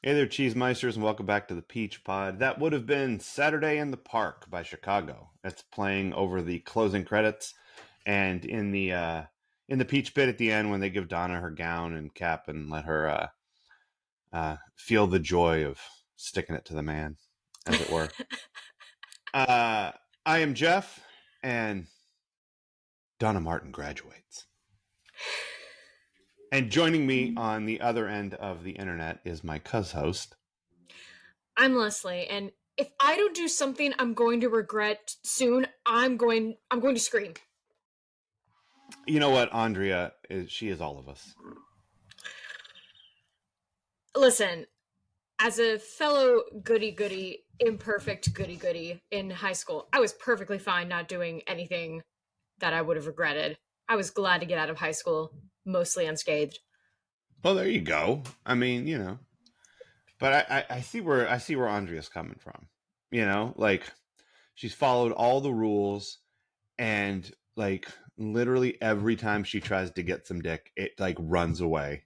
Hey there, Cheesemeisters, and welcome back to the Peach Pod. That would have been Saturday in the Park by Chicago. That's playing over the closing credits, and in the Peach Pit at the end when they give Donna her gown and cap and let her feel the joy of sticking it to the man, as it were. Uh, I am Jeff, and Donna Martin Graduates. And joining me on the other end of the internet is my host. I'm Leslie, and if I don't do something I'm going to regret soon, I'm going to scream. You know what, Andrea is? She is all of us. Listen, as a fellow goody-goody, imperfect goody-goody in high school, I was perfectly fine not doing anything that I would have regretted. I was glad to get out of high school, mostly unscathed. Well, there you go. I mean, but I see where Andrea's coming from. Like she's followed all the rules, and like literally every time she tries to get some dick, it like runs away.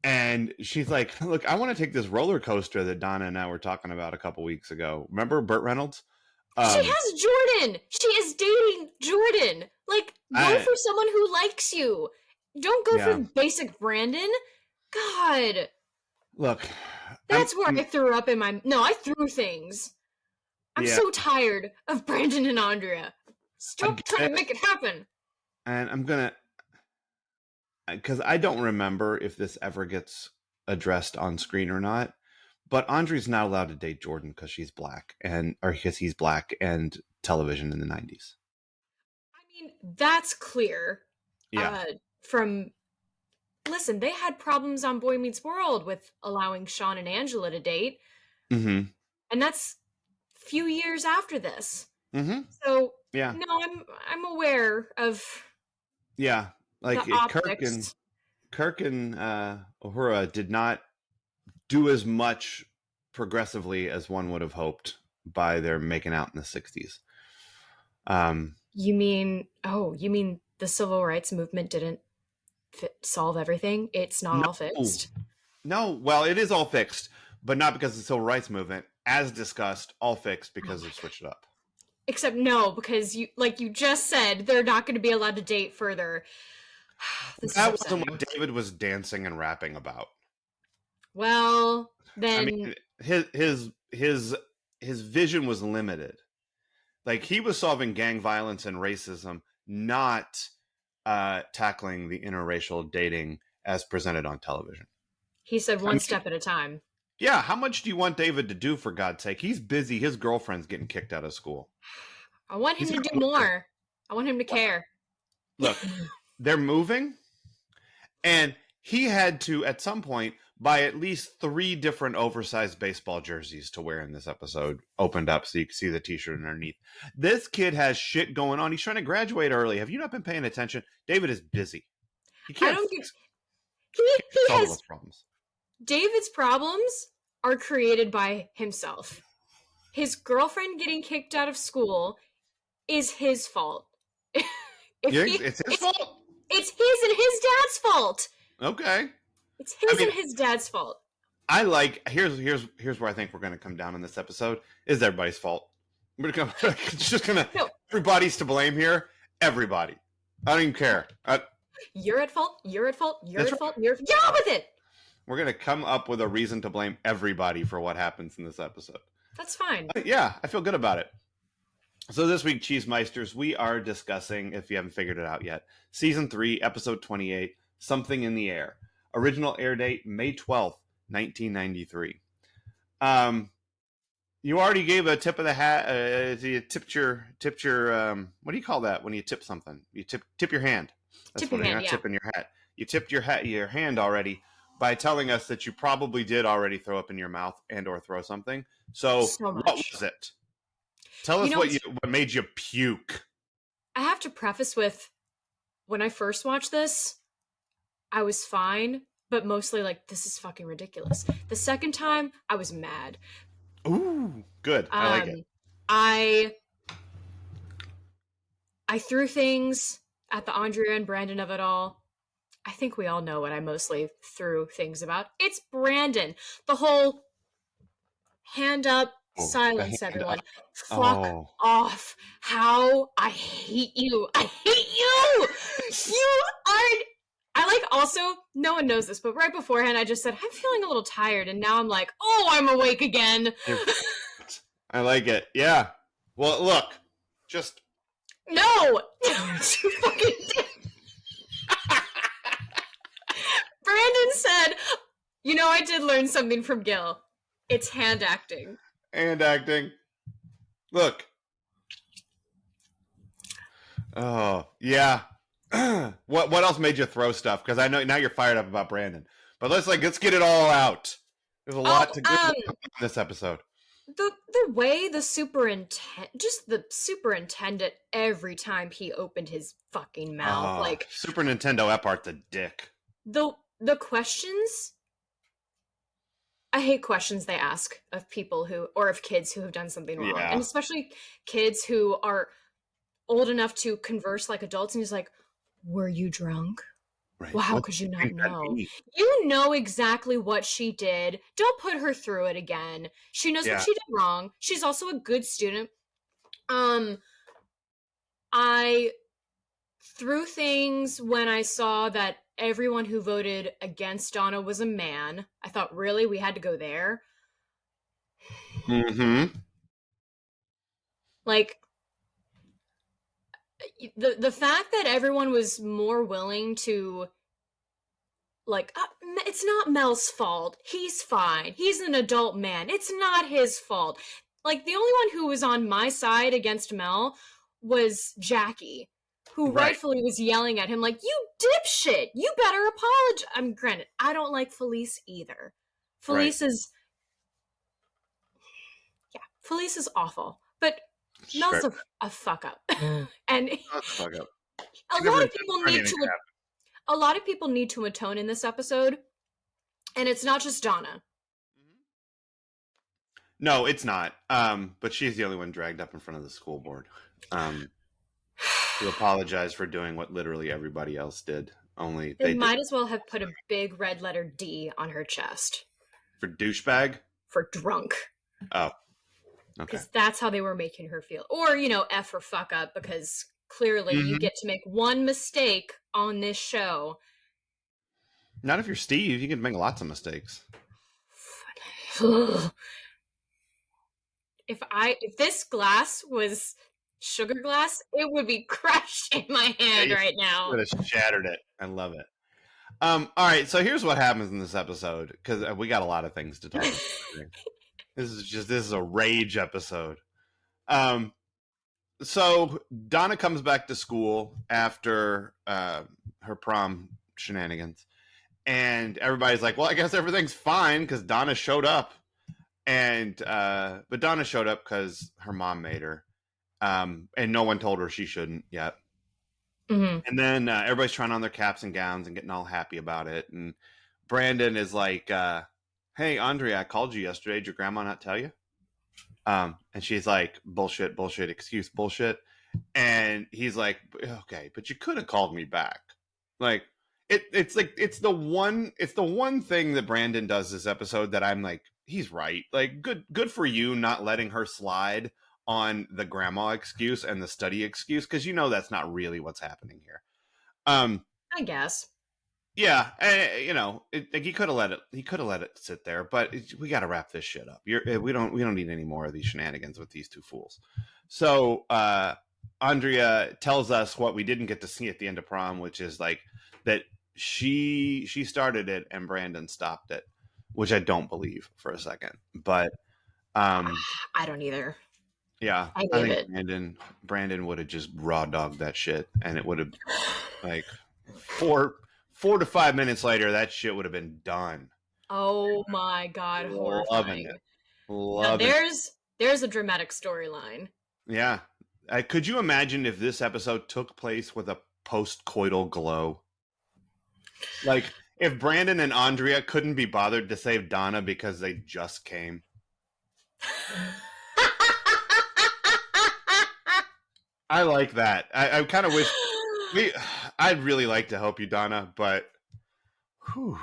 And she's like, "Look, I want to take this roller coaster that Donna and I were talking about a couple weeks ago. Remember Burt Reynolds? She Um, has Jordan! She is dating Jordan! Like, go I for someone who likes you. Don't go for yeah. basic Brandon. God. Look, I'm, That's where I I'm threw up in my. No, I threw things. I'm yeah, so tired of Brandon and Andrea. I Stop get trying to it, make it happen. and I'm gonna because I don't remember if this ever gets addressed on screen or not. But Andre's not allowed to date Jordan because she's black, and or because he's black and television in the '90s. I mean, that's clear. Yeah. Uh, from listen, they had problems on Boy Meets World with allowing Sean and Angela to date, Mm-hmm. and that's few years after this. Mm-hmm. So Yeah. no, I'm aware of Yeah. the Like optics. Kirk and Uhura did not do as much progressively as one would have hoped by their making out in the '60s. Um, You mean the civil rights movement didn't solve everything? It's not no, all fixed. no. Well, it is all fixed, but not because of the civil rights movement, as discussed. All fixed Oh because my they've switched it up. Except no, because like you just said, they're not going to be allowed to date further. This is That wasn't upsetting. what David was dancing and rapping about. Well, I then mean, his vision was limited. Like he was solving gang violence and racism, not tackling the interracial dating as presented on television. he said I one mean, step at a time. yeah, how much do you want David to do for God's sake? He's busy. His girlfriend's getting kicked out of school. I want him He's to got do work. more. I want him to care. Look, they're moving, and he had to at some point buy at least 3 different oversized baseball jerseys to wear in this episode. Opened up so you can see the T-shirt underneath. This kid has shit going on. He's trying to graduate early. Have you not been paying attention? David is busy. He I can't don't get. fix, can't He fix all of has those problems. David's problems are created by himself. His girlfriend getting kicked out of school is his fault. if You think he, it's his it's fault? it's his and his dad's fault. Okay. It's I his mean, and his dad's fault. I like here's where I think we're going to come down in this episode is everybody's fault. We're gonna it's just gonna No, everybody's to blame here. Everybody. I don't even care. you're at fault. You're at fault. You're That's at right. fault. Get on with it. We're gonna come up with a reason to blame everybody for what happens in this episode. That's fine. Yeah, I feel good about it. So this week, Cheesemeisters, we are discussing, if you haven't figured it out yet, season 3, episode 28, Something in the Air. Original air date May 12th, 1993. You already gave a tip of the hat. You tipped your. What do you call that when you tip something? You tip your hand. That's Tip your funny. You're hand. not Yeah. tipping your hat. You tipped your hand already by telling us that you probably did already throw up in your mouth and or throw something. So So what much. was it? Tell You us know, what made you puke. I have to preface with when I first watched this, I was fine, but mostly like, this is fucking ridiculous. The second time, I was mad. Ooh, good. I like it. Um, I I threw things at the Andrea and Brandon of it all. I think we all know what I mostly threw things about. It's Brandon. The whole hand up, Oh, the silence, hand everyone. up. Fuck Oh. off. How I hate you. I hate you. You are. I like also, no one knows this, but right beforehand I just said, I'm feeling a little tired. And now I'm like, oh, I'm awake again. I like it. Yeah. Well, look, just. No. You fucking did. Brandon said, I did learn something from Gil. It's hand acting. And acting. Look. Oh, yeah. What else made you throw stuff? Because I know now you're fired up about Brandon. But let's get it all out. There's a lot to go in this episode. The way the superintendent every time he opened his fucking mouth, like Super Nintendo Epart's a dick. The questions, I hate questions they ask of people of kids who have done something wrong. Yeah. And especially kids who are old enough to converse like adults, and he's like, were you drunk? Right. Well, how could you not know? You know exactly what she did. Don't put her through it again. She knows what she did wrong. She's also a good student. I threw things when I saw that everyone who voted against Donna was a man. I thought, really? We had to go there? Mm-hmm. Like, the fact that everyone was more willing to, like, it's not Mel's fault. He's fine. He's an adult man. It's not his fault. Like, the only one who was on my side against Mel was Jackie, who rightfully was yelling at him like, you dipshit, you better apologize. Granted, I don't like Felice either. Felice is awful, but Mel's a fuck up. And fuck up. a lot of people need to atone in this episode, and it's not just Donna. No, it's not. But she's the only one dragged up in front of the school board. To apologize for doing what literally everybody else did. Only they might as well have put a big red letter D on her chest. For douchebag? For drunk. Oh. Okay. Because that's how they were making her feel. Or, F or fuck up, because clearly you get to make one mistake on this show. Not if you're Steve. You can make lots of mistakes. If this glass was sugar glass, it would be crushed in my hand right now. Would have shattered it. I love it. All right, so here's what happens in this episode, because we got a lot of things to talk about. This is a rage episode. So Donna comes back to school after her prom shenanigans, and everybody's like, well, I guess everything's fine because Donna showed up. But Donna showed up because her mom made her. And no one told her she shouldn't yet. Mm-hmm. And then everybody's trying on their caps and gowns and getting all happy about it. And Brandon is like, hey, Andrea, I called you yesterday. Did your grandma not tell you? And she's like, bullshit, excuse, bullshit. And he's like, okay, but you could have called me back. Like, it's the one thing that Brandon does this episode that I'm like, he's right. Like, good for you not letting her slide on the grandma excuse and the study excuse, because that's not really what's happening here. I guess. Yeah, he could have let it sit there, but we got to wrap this shit up. We don't need any more of these shenanigans with these two fools. So Andrea tells us what we didn't get to see at the end of prom, which is like that she started it and Brandon stopped it, which I don't believe for a second, but I don't either. Yeah, I think Brandon would have just raw dogged that shit, and it would have like 4 to 5 minutes later, that shit would have been done. Oh my god, horrifying! Loving it. There's a dramatic storyline. Yeah, could you imagine if this episode took place with a post-coital glow? Like if Brandon and Andrea couldn't be bothered to save Donna because they just came. I like that. I kind of wish I'd really like to help you, Donna, but Whew.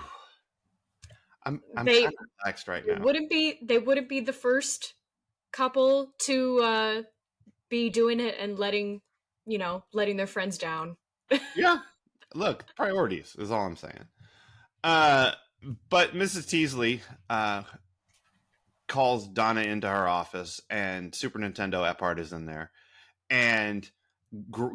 I'm They kind of relaxed right they now. wouldn't be the first couple to be doing it and letting their friends down. Yeah. Look, priorities is all I'm saying. Uh, but Mrs. Teasley calls Donna into her office, and Super Nintendo Epart is in there, and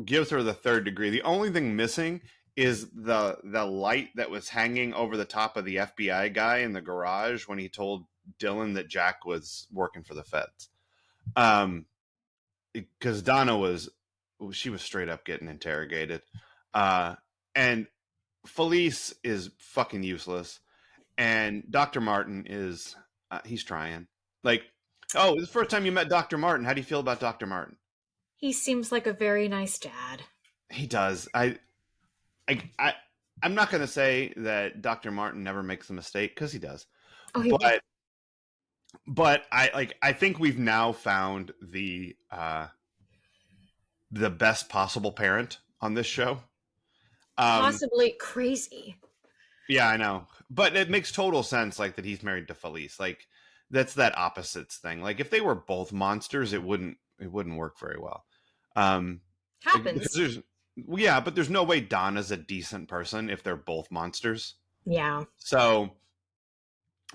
gives her the third degree. The only thing missing is the light that was hanging over the top of the FBI guy in the garage when he told Dylan that Jack was working for the feds. Because Donna was straight up getting interrogated, uh, and Felice is fucking useless, and Dr. Martin is he's trying. Like, oh, it's the first time you met Dr. Martin. How do you feel about Dr. Martin? He seems like a very nice dad. He does. I, I I'm not going to say that Dr. Martin never makes a mistake because he does, Oh, he will. but I think we've now found the best possible parent on this show. Possibly crazy. Yeah, I know, but it makes total sense, like that he's married to Felice. Like that's that opposites thing. Like if they were both monsters, it wouldn't work very well. Um, because Happens. there's yeah, but there's no way Donna's a decent person if they're both monsters. Yeah. So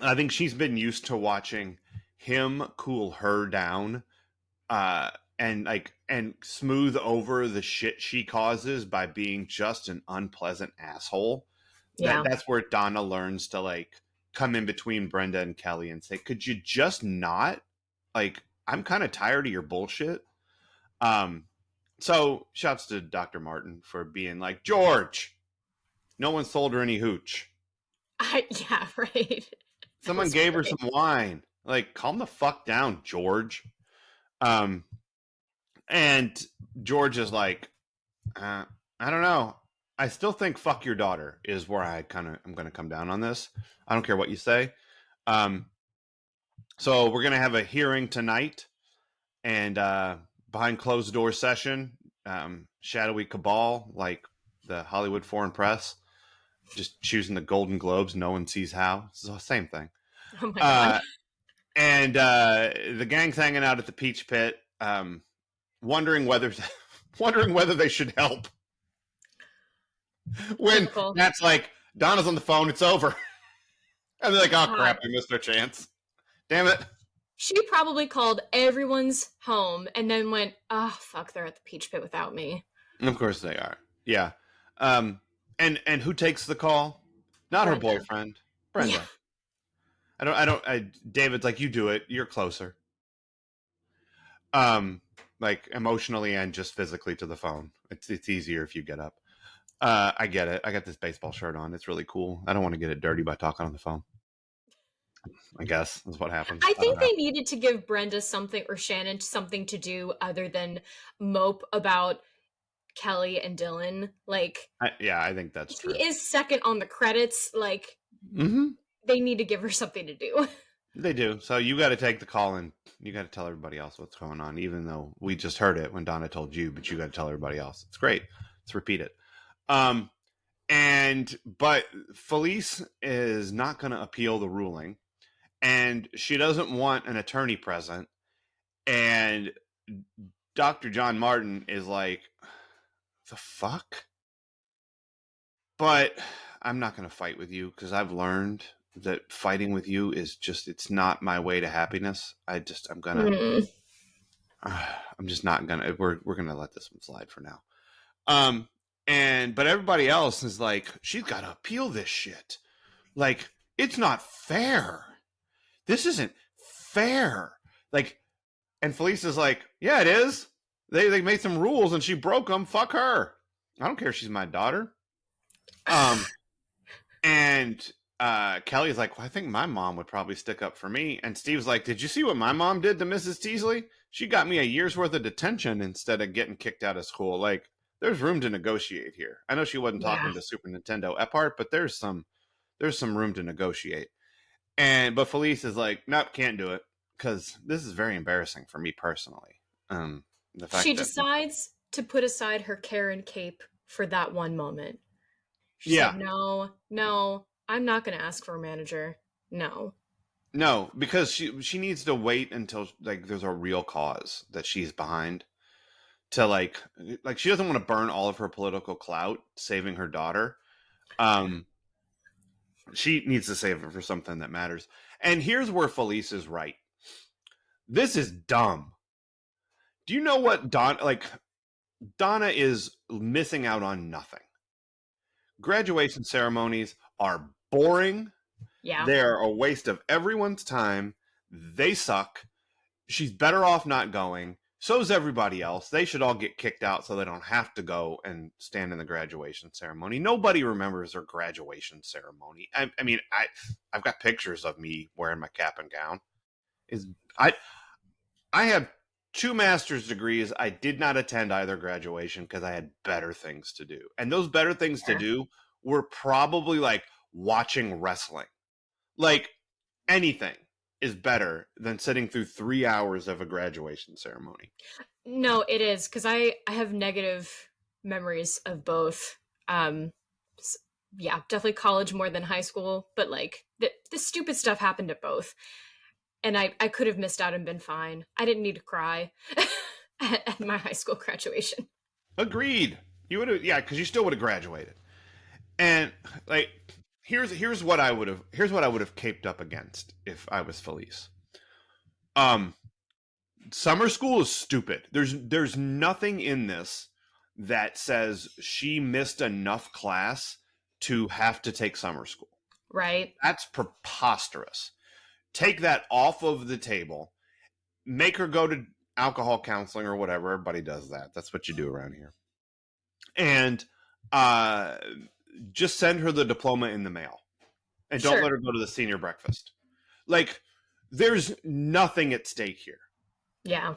I think she's been used to watching him cool her down, and smooth over the shit she causes by being just an unpleasant asshole. Yeah. That's where Donna learns to like come in between Brenda and Kelly and say, "Could you just not? Like, I'm kind of tired of your bullshit." Um, so shouts to Dr. Martin for being like, "George, no one sold her any hooch. Yeah, right. That Someone was gave her great. some wine. Like, calm the fuck down, George." Um, and George is like, I don't know. I still think "fuck your daughter" is where I kind of am going to come down on this. I don't care what you say. Um, so we're going to have a hearing tonight, and behind closed door session, shadowy cabal like the Hollywood Foreign Press, just choosing the Golden Globes. No one sees how. It's the same thing. Oh my god. Uh, and the gang's hanging out at the Peach Pit, wondering whether wondering whether they should help. When Typical. Matt's like, "Donna's on the phone. It's over," and they're like, "Oh God. crap, we missed our chance. Damn it." She probably called everyone's home and then went, oh, fuck, they're at the Peach Pit without me. Of course they are. Yeah. Um, and who takes the call? Not her Brenda. boyfriend, Yeah. Brenda. David's like, "You do it. You're closer." Like emotionally and just physically to the phone. It's easier if you get up. I get it. I got this baseball shirt on. It's really cool. I don't want to get it dirty by talking on the phone. I guess is what happens. I I don't think know. they needed to give Brenda something or Shannon something to do other than mope about Kelly and Dylan. Like, Yeah, I think that's she true. is second on the credits. Like, Mm-hmm. they need to give her something to do. They do. So you got to take the call and you got to tell everybody else what's going on, even though we just heard it when Donna told you, but you got to tell everybody else. It's great. Let's repeat it. Um, but Felice is not going to appeal the ruling, and she doesn't want an attorney present. And Dr. John Martin is like, "The fuck?" But I'm not going to fight with you because I've learned that fighting with you is just, it's not my way to happiness. Mm. I'm just not gonna, we're gonna let this one slide for now. Um, but everybody else is like, "She's got to appeal this shit. Like, it's not fair. This isn't fair." Like, and Felice is like, "Yeah, it is. They made some rules and she broke them. Fuck her. I don't care if she's my daughter." Um, and Kelly's like, "Well, I think my mom would probably stick up for me." And Steve's like, "Did you see what my mom did to Mrs. Teasley? She got me a year's worth of detention instead of getting kicked out of school. Like, there's room to negotiate here. I know she wasn't Yeah. talking to Super Nintendo Epart, but there's some room to negotiate." But Felice is like, "Nope, can't do it because this is very embarrassing for me personally." The She fact that decides to put aside her Karen cape for that one moment. She's like, yeah, no, no. I'm not going to ask for a manager. No. No, because she needs to wait until like there's a real cause that she's behind to like she doesn't want to burn all of her political clout saving her daughter. Um, she needs to save it for something that matters. And here's where Felice is right. This is dumb. Do you know what Donna is missing out on nothing. Graduation ceremonies are boring. Yeah. They're a waste of everyone's time. They suck. She's better off not going. So's everybody else. They should all get kicked out so they don't have to go and stand in the graduation ceremony. Nobody remembers their graduation ceremony. I mean, I've got pictures of me wearing my cap and gown. Is I I have 2 master's degrees. I did not attend either graduation because I had better things to do. And those better things to do were probably like watching wrestling. Like anything is better than sitting through 3 hours of a graduation ceremony. No, it is because I have negative memories of both. Um, yeah, definitely college more than high school, but like the stupid stuff happened at both, and I could have missed out and been fine. I didn't need to cry at my high school graduation. Agreed. You would have, yeah, because you still would have graduated. And like, here's what I would have caped up against if I was Felice. Um, Summer school is stupid. There's nothing in this that says she missed enough class to have to take summer school. Right? That's preposterous. Take that off of the table. Make her go to alcohol counseling or whatever. Everybody does that. That's what you do around here. And just send her the diploma in the mail. And don't let her go to the senior breakfast. Like, there's nothing at stake here. Yeah.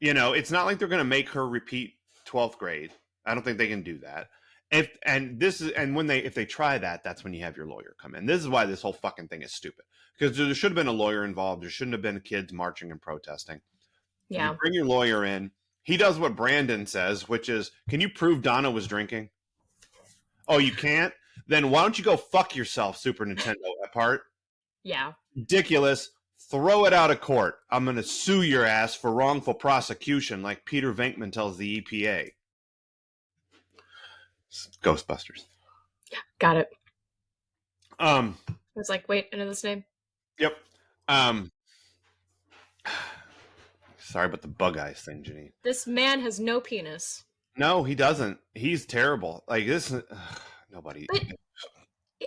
You know, it's not like they're going to make her repeat 12th grade. I don't think they can do that. If they try that, that's when you have your lawyer come in. This is why this whole fucking thing is stupid. Because there should have been a lawyer involved. There shouldn't have been kids marching and protesting. Yeah. You bring your lawyer in. He does what Brandon says, which is, can you prove Donna was drinking? Oh, you can't? Then why don't you go fuck yourself, Super Nintendo apart? Yeah. Ridiculous. Throw it out of court. I'm going to sue your ass for wrongful prosecution like Peter Venkman tells the EPA. Ghostbusters. Yeah. Got it. I was like, wait, I know this name. Yep. Sorry about the bug eyes thing, Janine. This man has no penis. No, he doesn't. He's terrible. Like this, nobody. But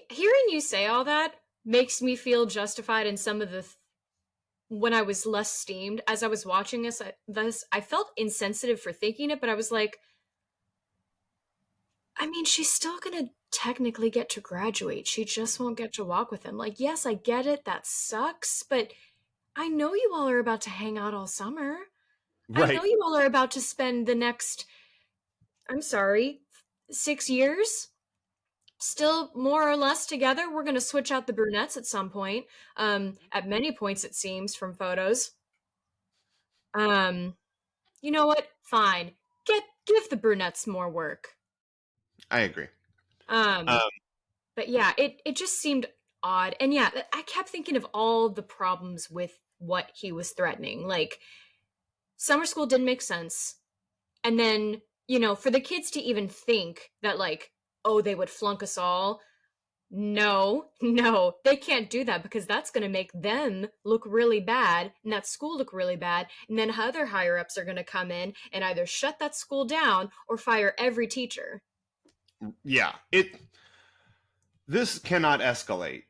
hearing you say all that makes me feel justified in some of the when I was less steamed as I was watching this. I felt insensitive for thinking it, but I was like, I mean, she's still gonna technically get to graduate. She just won't get to walk with him. Like, yes, I get it. That sucks, but I know you all are about to hang out all summer. Right. I know you all are about to spend the next, I'm sorry, 6 years still more or less together. We're going to switch out the brunettes at some point. At many points, it seems, from photos. You know what? Fine. Give the brunettes more work. I agree. But yeah, it just seemed odd. And yeah, I kept thinking of all the problems with what he was threatening. Like, summer school didn't make sense. And then, you know, for the kids to even think that, like, oh, they would flunk us all. No, they can't do that because that's going to make them look really bad and that school look really bad. And then other higher ups are going to come in and either shut that school down or fire every teacher. Yeah, this cannot escalate,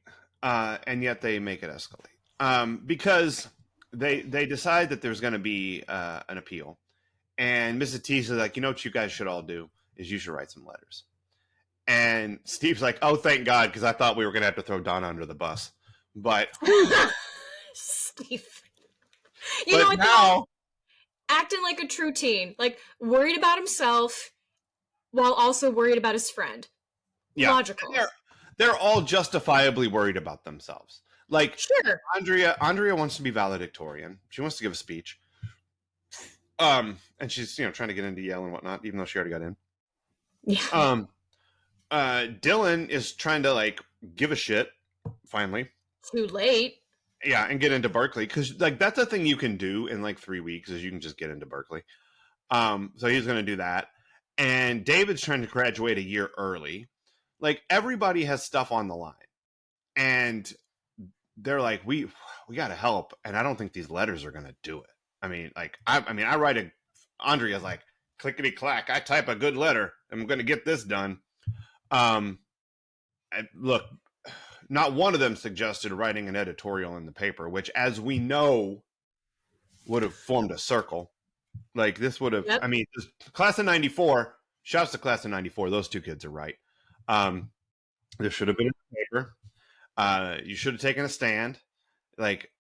and yet they make it escalate because they decide that there's going to be an appeal, and Mrs. T is like, you know what you guys should all do is you should write some letters. And Steve's like, oh, thank God, because I thought we were going to have to throw Donna under the bus. But Steve, you know what? Now, acting like a true teen, like worried about himself while also worried about his friend. Yeah, logical. They're all justifiably worried about themselves. Like, sure, Andrea wants to be valedictorian. She wants to give a speech. And she's trying to get into Yale and whatnot, even though she already got in. Yeah. Dylan is trying to like give a shit finally. Too late. Yeah, and get into Berkeley because like that's a thing you can do in like 3 weeks is you can just get into Berkeley. So he's going to do that, and David's trying to graduate a year early. Like everybody has stuff on the line, and they're like, we got to help, and I don't think these letters are going to do it. I mean, like I write a Andrea's like clickety clack. I type a good letter. I'm going to get this done. Look, not one of them suggested writing an editorial in the paper, which, as we know, would have formed a circle. Like this would have, Yep. I mean, class of 94, shouts to class of 94. Those two kids are right. There should have been a paper. You should have taken a stand. Like,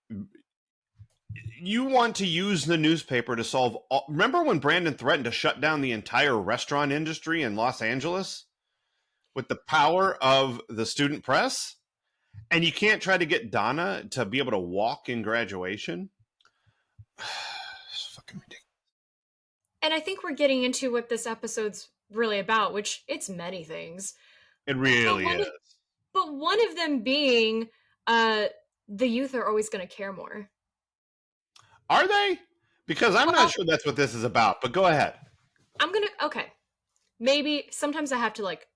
you want to use the newspaper to solve all, remember when Brandon threatened to shut down the entire restaurant industry in Los Angeles with the power of the student press? And you can't try to get Donna to be able to walk in graduation? It's fucking ridiculous. And I think we're getting into what this episode's really about, which it's many things. It really is. But one of them being the youth are always going to care more. Are they? Because I'm not sure that's what this is about, but go ahead. Okay. Maybe sometimes I have to like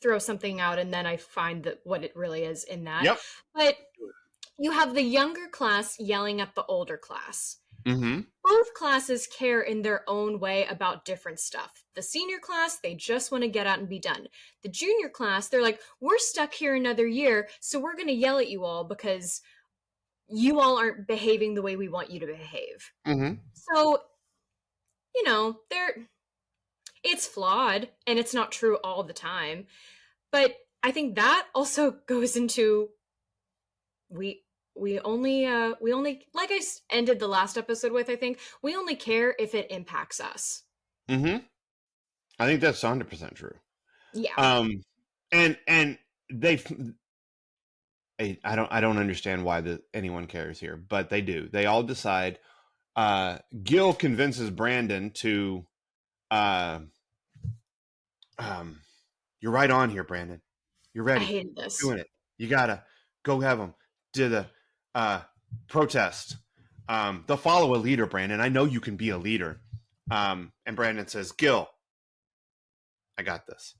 throw something out and then I find that what it really is in that. Yep. But you have the younger class yelling at the older class. Mm-hmm. Both classes care in their own way about different stuff. The senior class, they just want to get out and be done. The junior class, they're like, we're stuck here another year, so we're going to yell at you all because you all aren't behaving the way we want you to behave. Mm-hmm. So, you know, it's flawed and it's not true all the time. But I think that also goes into we only like I ended the last episode with, I think we only care if it impacts us. Mm-hmm. I think that's 100% true. Yeah. And they I don't understand why anyone cares here, but they do. They all decide. Gil convinces Brandon to you're right on here, Brandon. You're ready. I hated this. Doing it. You gotta go have them do the protest. They'll follow a leader, Brandon. I know you can be a leader. And Brandon says, Gil, I got this.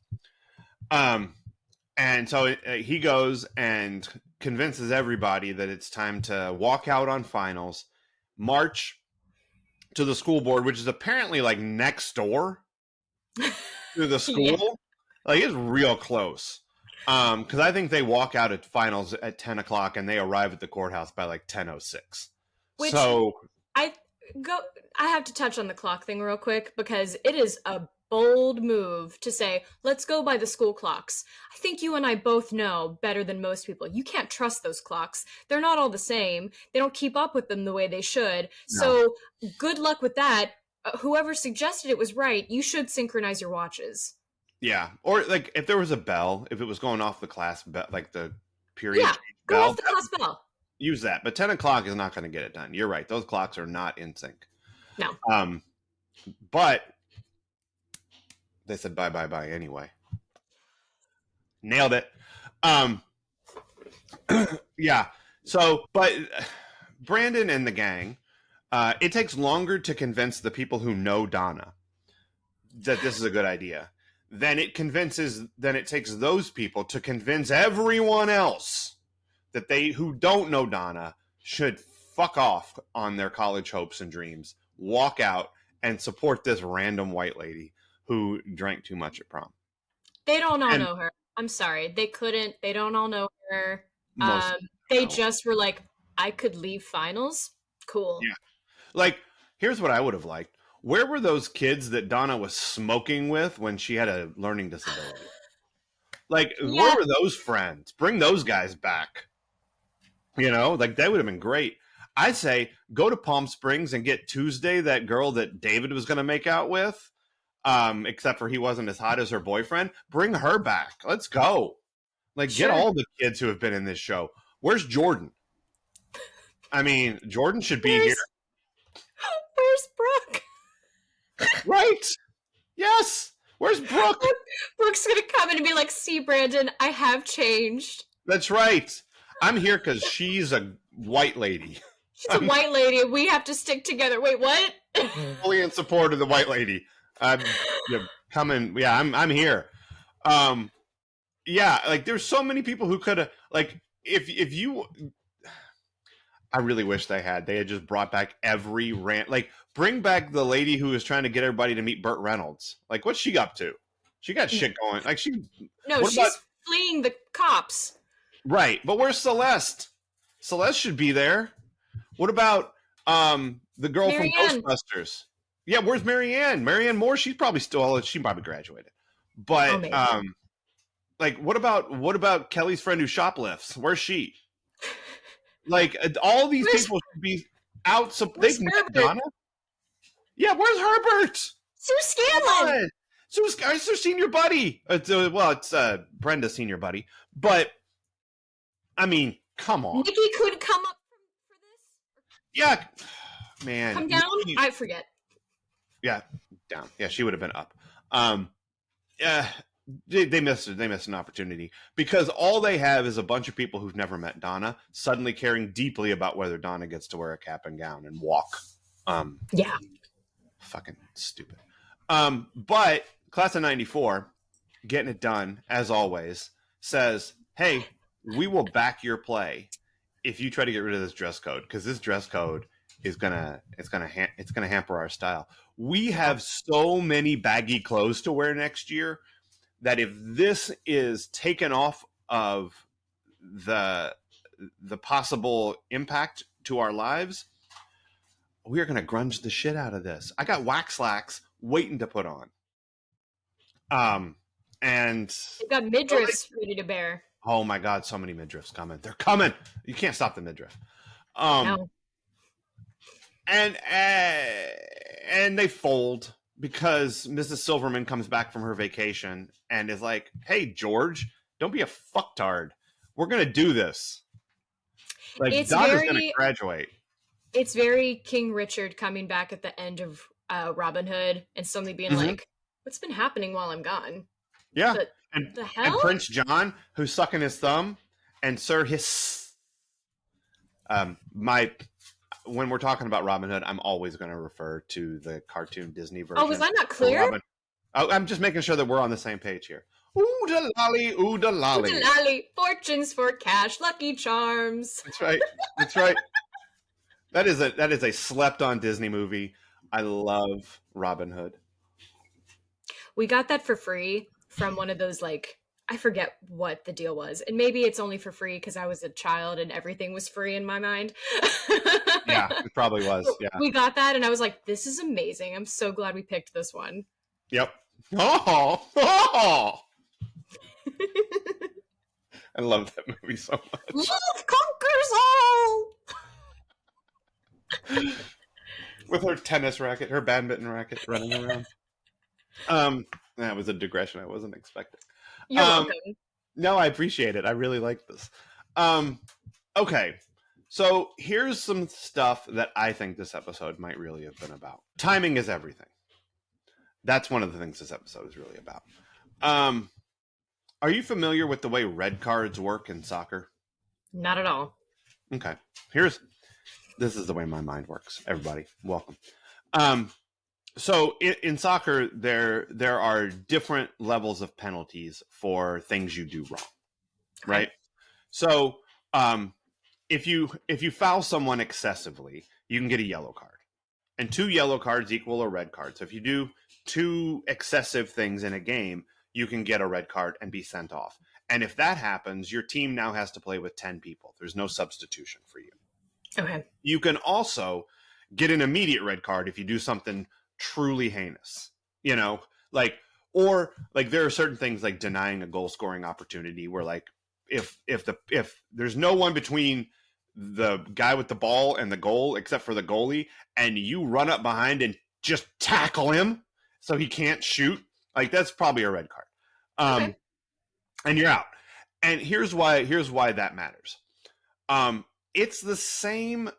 And so he goes and convinces everybody that it's time to walk out on finals, march to the school board, which is apparently like next door to the school. Yeah. Like it's real close. Because I think they walk out at finals at 10 o'clock and they arrive at the courthouse by like 10:06. Which so I have to touch on the clock thing real quick because it is a bold move to say, let's go by the school clocks. I think you and I both know better than most people. You can't trust those clocks. They're not all the same. They don't keep up with them the way they should. No. So good luck with that. Whoever suggested it was right. You should synchronize your watches. Yeah. Or like if there was a bell, if it was going off the class bell, like the period go bell, off the class bell. Use that. But 10 o'clock is not going to get it done. You're right. Those clocks are not in sync. No. But they said bye anyway. Nailed it. Yeah. So, but Brandon and the gang, it takes longer to convince the people who know Donna that this is a good idea than it takes those people to convince everyone else that who don't know Donna should fuck off on their college hopes and dreams, walk out and support this random white lady who drank too much at prom. They don't all know her. I'm sorry. They don't all know her. They just were like, I could leave finals. Cool. Yeah. Like, here's what I would have liked. Where were those kids that Donna was smoking with when she had a learning disability? Like, where were those friends? Bring those guys back. You know, like that would have been great. I say go to Palm Springs and get Tuesday, that girl that David was going to make out with, except for he wasn't as hot as her boyfriend. Bring her back. Let's go. Like, get all the kids who have been in this show. Where's Jordan? I mean, Jordan should be here. Where's Brooke? Right? Yes. Where's Brooke? Brooke's gonna come in and be like, "See, Brandon, I have changed." That's right. I'm here because she's a white lady. She's a white lady. We have to stick together. Wait, what? Fully in support of the white lady. I'm coming. Yeah, I'm here. Yeah, like there's so many people who could have like if you. I really wish they had just brought back every rant. Like bring back the lady who was trying to get everybody to meet Burt Reynolds. Like what's she up to? She got shit going. Like she's fleeing the cops. Right, but where's Celeste? Celeste should be there. What about the girl Marianne. from Ghostbusters? Yeah, where's Marianne? Marianne Moore? She probably graduated. But like what about Kelly's friend who shoplifts? Where's she? Like all these people should be out. So they've met Donna. Yeah, where's Herbert? Sue Scanlon. It's their senior buddy. It's Brenda's senior buddy. But I mean, come on. Nikki could come up for this. Yeah, man. Come down. I forget. Yeah, down. Yeah, she would have been up. Yeah, they missed it. They missed an opportunity because all they have is a bunch of people who've never met Donna suddenly caring deeply about whether Donna gets to wear a cap and gown and walk. Yeah, fucking stupid. But class of '94, getting it done as always, says, "Hey, we will back your play if you try to get rid of this dress code because this dress code is gonna hamper our style. We have so many baggy clothes to wear next year that if this is taken off of the possible impact to our lives, we are going to grunge the shit out of this. I got wax slacks waiting to put on. And they've got midriffs ready to bear. Oh my God, so many midriffs coming. They're coming. You can't stop the midriff. No. And they fold because Mrs. Silverman comes back from her vacation and is like, "Hey, George, don't be a fucktard. We're going to do this." Like, Donna's going to graduate. It's very King Richard coming back at the end of Robin Hood and suddenly being like, "What's been happening while I'm gone?" Yeah. The hell? And Prince John, who's sucking his thumb, and Sir Hiss. When we're talking about Robin Hood, I'm always going to refer to the cartoon Disney version. Oh, was I not clear? I'm just making sure that we're on the same page here. Ooh da lolly, ooh da lolly. Ooh da lolly, fortunes for cash, Lucky Charms. That's right. That's right. That is a slept-on Disney movie. I love Robin Hood. We got that for free from one of those, like, I forget what the deal was. And maybe it's only for free because I was a child and everything was free in my mind. Yeah, it probably was. Yeah. We got that and I was like, this is amazing. I'm so glad we picked this one. Yep. Oh! I love that movie so much. Love conquers all! With her tennis racket, her badminton racket running around. That was a digression I wasn't expecting. You're welcome. No, I appreciate it. I really like this. Okay. So here's some stuff that I think this episode might really have been about. Timing is everything. That's one of the things this episode is really about. Are you familiar with the way red cards work in soccer? Not at all. Okay. This is the way my mind works. Everybody, welcome. So in soccer, there are different levels of penalties for things you do wrong, right? Okay. So if you foul someone excessively, you can get a yellow card, and 2 yellow cards equal a red card. So if you do 2 excessive things in a game, you can get a red card and be sent off. And if that happens, your team now has to play with 10 people. There's no substitution for you. Okay. You can also get an immediate red card if you do something truly heinous, or there are certain things like denying a goal scoring opportunity where like if there's no one between the guy with the ball and the goal except for the goalie and you run up behind and just tackle him so he can't shoot, like that's probably a red card. Okay. And you're out. And here's why that matters. It's the same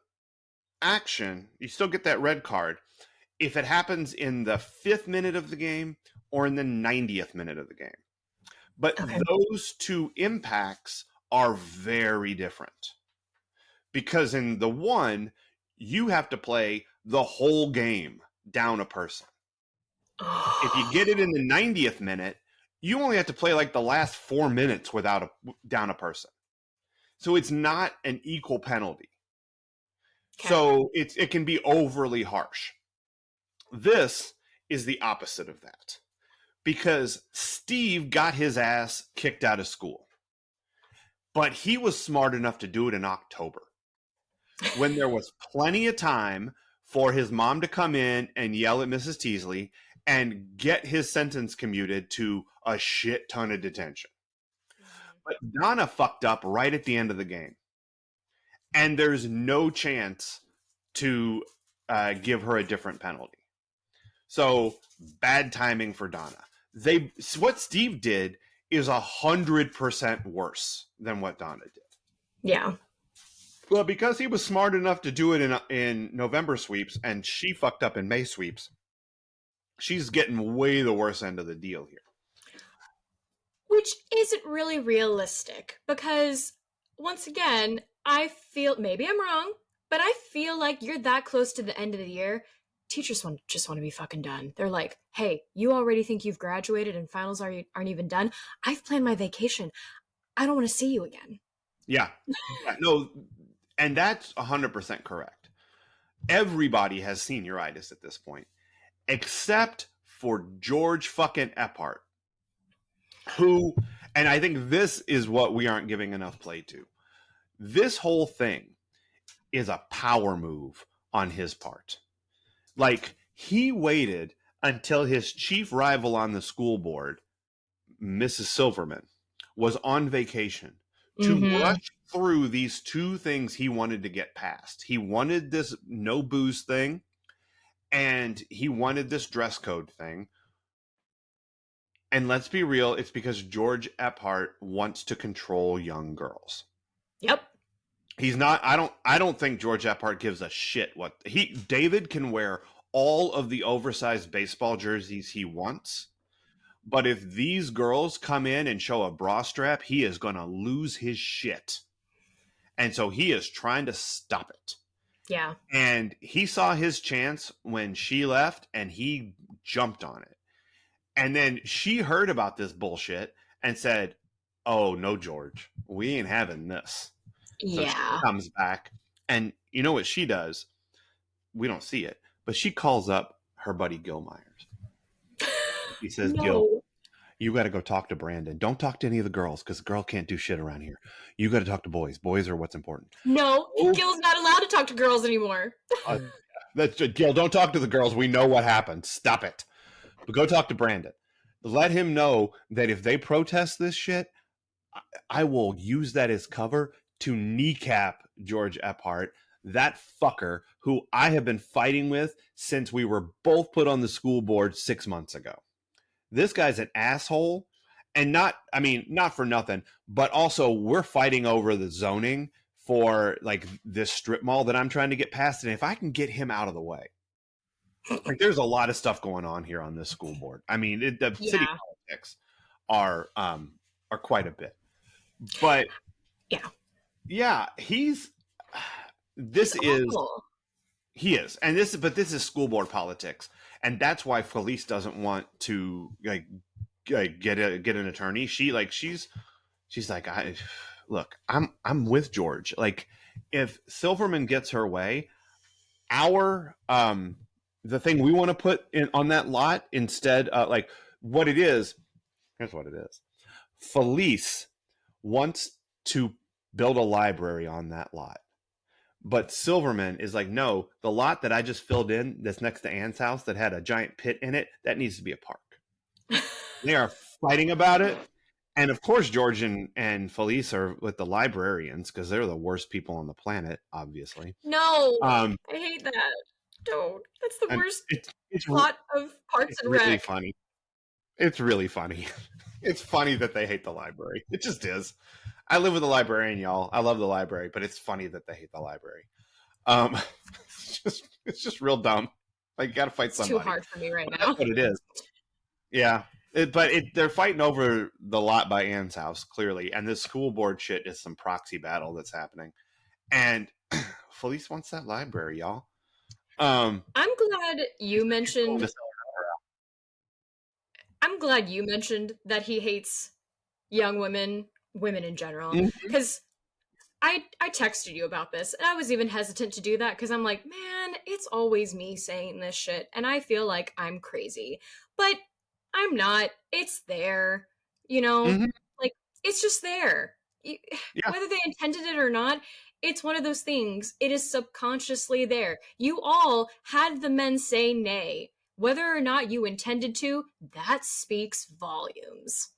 action. You still get that red card if it happens in the 5th minute of the game or in the 90th minute of the game. But Okay. those two impacts are very different. Because in the one, you have to play the whole game down a person. If you get it in the 90th minute, you only have to play like the last 4 minutes without down a person. So it's not an equal penalty. Okay. So it can be overly harsh. This is the opposite of that. Because Steve got his ass kicked out of school. But he was smart enough to do it in October, when there was plenty of time for his mom to come in and yell at Mrs. Teasley and get his sentence commuted to a shit ton of detention. But Donna fucked up right at the end of the game. And there's no chance to give her a different penalty. So bad timing for Donna. What Steve did is 100% worse than what Donna did. Yeah. Well, because he was smart enough to do it in November sweeps, and she fucked up in May sweeps, she's getting way the worse end of the deal here. Which isn't really realistic, because once again, I feel, maybe I'm wrong, but I feel like you're that close to the end of the year, teachers just want to be fucking done. They're like, hey, you already think you've graduated and finals aren't even done? I've planned my vacation. I don't want to see you again. Yeah. No, and that's 100% correct. Everybody has senioritis at this point, except for George fucking Ephart, who, and I think this is what we aren't giving enough play to. This whole thing is a power move on his part. Like, he waited until his chief rival on the school board, Mrs. Silverman, was on vacation to rush through these two things he wanted to get past. He wanted this no booze thing, and he wanted this dress code thing. And let's be real, it's because George Ephart wants to control young girls. Yep. He's not, I don't think George Ephart gives a shit what David can wear all of the oversized baseball jerseys he wants. But if these girls come in and show a bra strap, he is going to lose his shit. And so he is trying to stop it. Yeah. And he saw his chance when she left, and he jumped on it. And then she heard about this bullshit and said, oh, no, George, we ain't having this. So Yeah. she comes back, and you know what she does? We don't see it, but she calls up her buddy Gil Myers. He says, No. Gil, you got to go talk to Brandon. Don't talk to any of the girls, because the girl can't do shit around here. You got to talk to boys. Boys are what's important. No, Gil's not allowed to talk to girls anymore. Gil, don't talk to the girls. We know what happened. Stop it. But go talk to Brandon. Let him know that if they protest this shit, I will use that as cover to kneecap George Ephart, that fucker who I have been fighting with since we were both put on the school board 6 months ago. This guy's an asshole, and not for nothing, but also we're fighting over the zoning for like this strip mall that I'm trying to get past. And if I can get him out of the way, like, there's a lot of stuff going on here on this school board. I mean, the city politics are quite a bit, but yeah, he is, and this is school board politics, and that's why Felice doesn't want to get an attorney. She's like, I'm with George. Like, if Silverman gets her way, the thing we want to put in on that lot instead, like what it is, here's what it is. Felice wants to build a library on that lot. But Silverman is like, no, the lot that I just filled in that's next to Ann's house that had a giant pit in it, that needs to be a park. They are fighting about it. And of course, George and Felice are with the librarians because they're the worst people on the planet, obviously. No, I hate that. Don't. That's the worst plot of Parks and Rec. Really funny. It's really funny. It's funny that they hate the library. It just is. I live with a librarian, y'all. I love the library, but it's funny that they hate the library. It's just real dumb. Like, you got to fight somebody. It's too hard for me right now. That's what it is. Yeah. They're fighting over the lot by Ann's house, clearly. And this school board shit is some proxy battle that's happening. And Felice wants that library, y'all. I'm glad you mentioned. I'm glad you mentioned that he hates young women, women in general, Mhm. because I texted you about this, and I was even hesitant to do that because I'm like, man, it's always me saying this shit, and I feel like I'm crazy, but I'm not. It's there, you know, Mhm. like it's just there. Yeah. Whether they intended it or not, it's one of those things. It is subconsciously there. You all had the men say nay. Whether or not you intended to, that speaks volumes.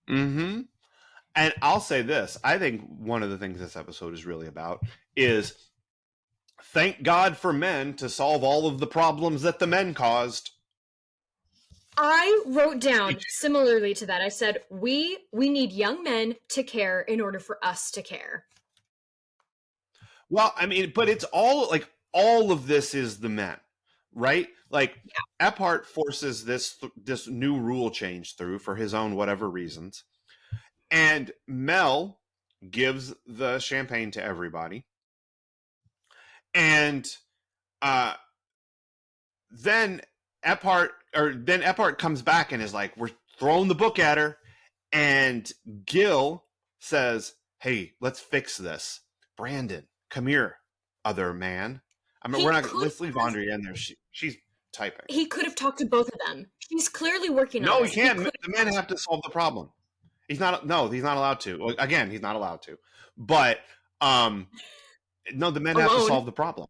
Mm-hmm. And I'll say this. I think one of the things this episode is really about is thank God for men to solve all of the problems that the men caused. I wrote down similarly to that. I said, we need young men to care in order for us to care. Well, I mean, but it's all of this is the men, right? Like Epphart forces this new rule change through for his own whatever reasons. And Mel gives the champagne to everybody. And uh then Epphart comes back and is like, we're throwing the book at her. And Gil says, hey, let's fix this. Brandon, come here, other man. I mean, He could let's leave Andrea in there. She's typing. he could have talked to both of them. He's clearly working on No, he this. He can't. could The men have to solve the problem. He's not. No, he's not allowed to. Well, again, he's not allowed to. But no, the men have to alone solve the problem.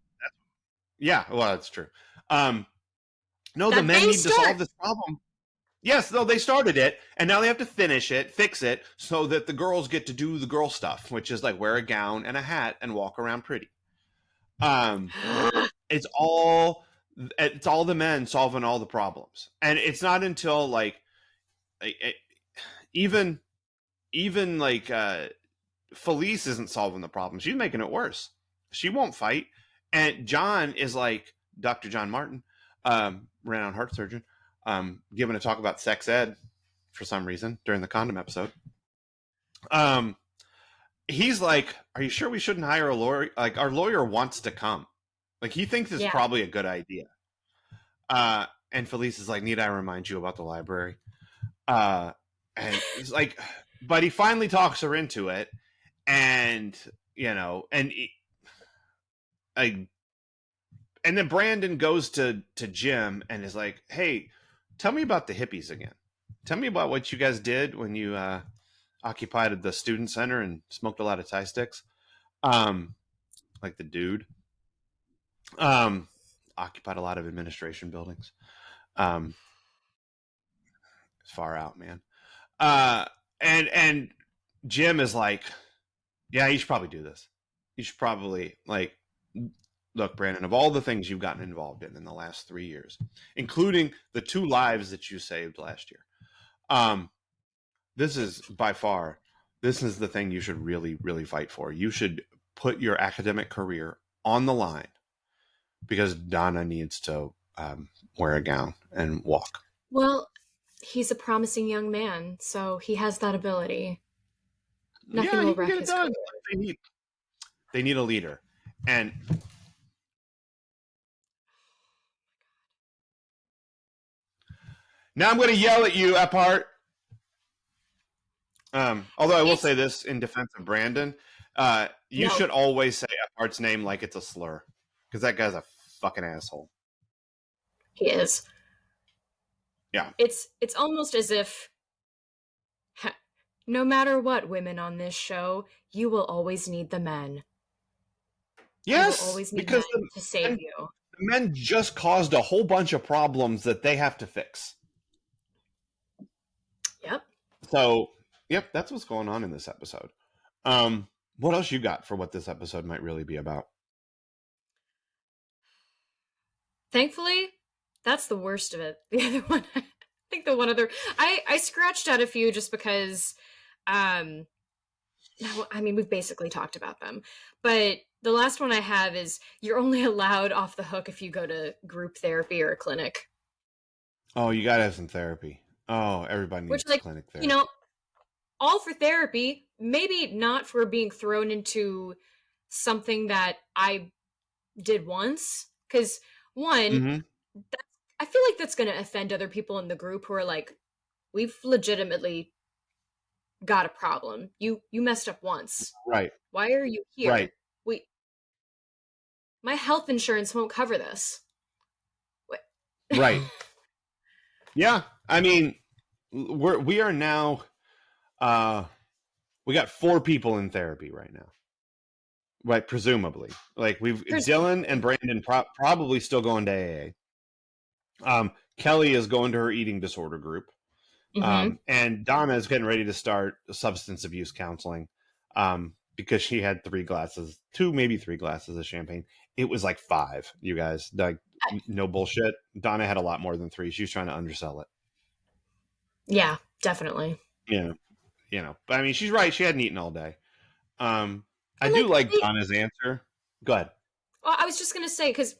Yeah, well, that's true. Um, no, the that men they need to solve start. this problem. Yes, no, they started it, and now they have to finish it, fix it, so that the girls get to do the girl stuff, which is like wear a gown and a hat and walk around pretty. Um, it's all the men solving all the problems, and it's not until like even like Felice isn't solving the problem; she's making it worse. She won't fight, and John is like Dr. John Martin, renowned heart surgeon, giving a talk about sex ed for some reason during the condom episode. Um, he's like, "Are you sure we shouldn't hire a lawyer? Like, our lawyer wants to come. Like, he thinks it's Yeah. probably a good idea." And Felice is like, "Need I remind you about the library?" Uh, and it's like, but he finally talks her into it, and I, and then Brandon goes to Jim and is like, "Hey, tell me about the hippies again. Tell me about what you guys did when you occupied the student center and smoked a lot of Thai sticks." Like the dude. Um, occupied a lot of administration buildings. Um, it's far out, man. Uh, and Jim is like, yeah, you should probably do this. You should probably like look, Brandon, of all the things you've gotten involved in the last 3 years, including the 2 lives that you saved last year. This is by far, this is the thing you should really, really fight for. You should put your academic career on the line because Donna needs to wear a gown and walk. Well, he's a promising young man, so he has that ability. Nothing Yeah, he will can wreck get it his done. career. They need a leader. And now I'm going to yell at you, Epphart. Although I will It's say this in defense of Brandon, you no, should always say Epphart's name like it's a slur because that guy's a fucking asshole. he is. Yeah. It's almost as if no matter what, women on this show, you will always need the men. You will Yes, always need men because to save men, you. the men just caused a whole bunch of problems that they have to fix. Yep. So, yep, that's what's going on in this episode. What else you got for what this episode might really be about? Thankfully, that's the worst of it. The other one, I think the one other, I scratched out a few just because, um, no, I mean, we've basically talked about them. But the last one I have is you're only allowed off the hook if you go to group therapy or a clinic. Oh, you got to have some therapy. Oh, everybody Which, needs like, clinic you therapy. know, all for therapy, maybe not for being thrown into something that I did once. Because, one, Mm-hmm. that's, I feel like that's going to offend other people in the group who are like, we've legitimately got a problem. You messed up once. Right. Why are you Right. here? We My health insurance won't cover this. What? Right. Yeah. I mean, we are now. Uh, we got 4 people in therapy right now. Right, presumably. Like we've Dylan and Presumably. Brandon probably still going to AA. Kelly is going to her eating disorder group. Mm-hmm. And Donna is getting ready to start substance abuse counseling because she had 3 glasses, 2, maybe 3 glasses of champagne. It was like 5, you guys. Like, no bullshit. Donna had a lot more than 3. She was trying to undersell it. Yeah, definitely. Yeah, But I mean, she's right. She hadn't eaten all day. I And do like, like Donna's answer. Go ahead. well, I was just gonna say, because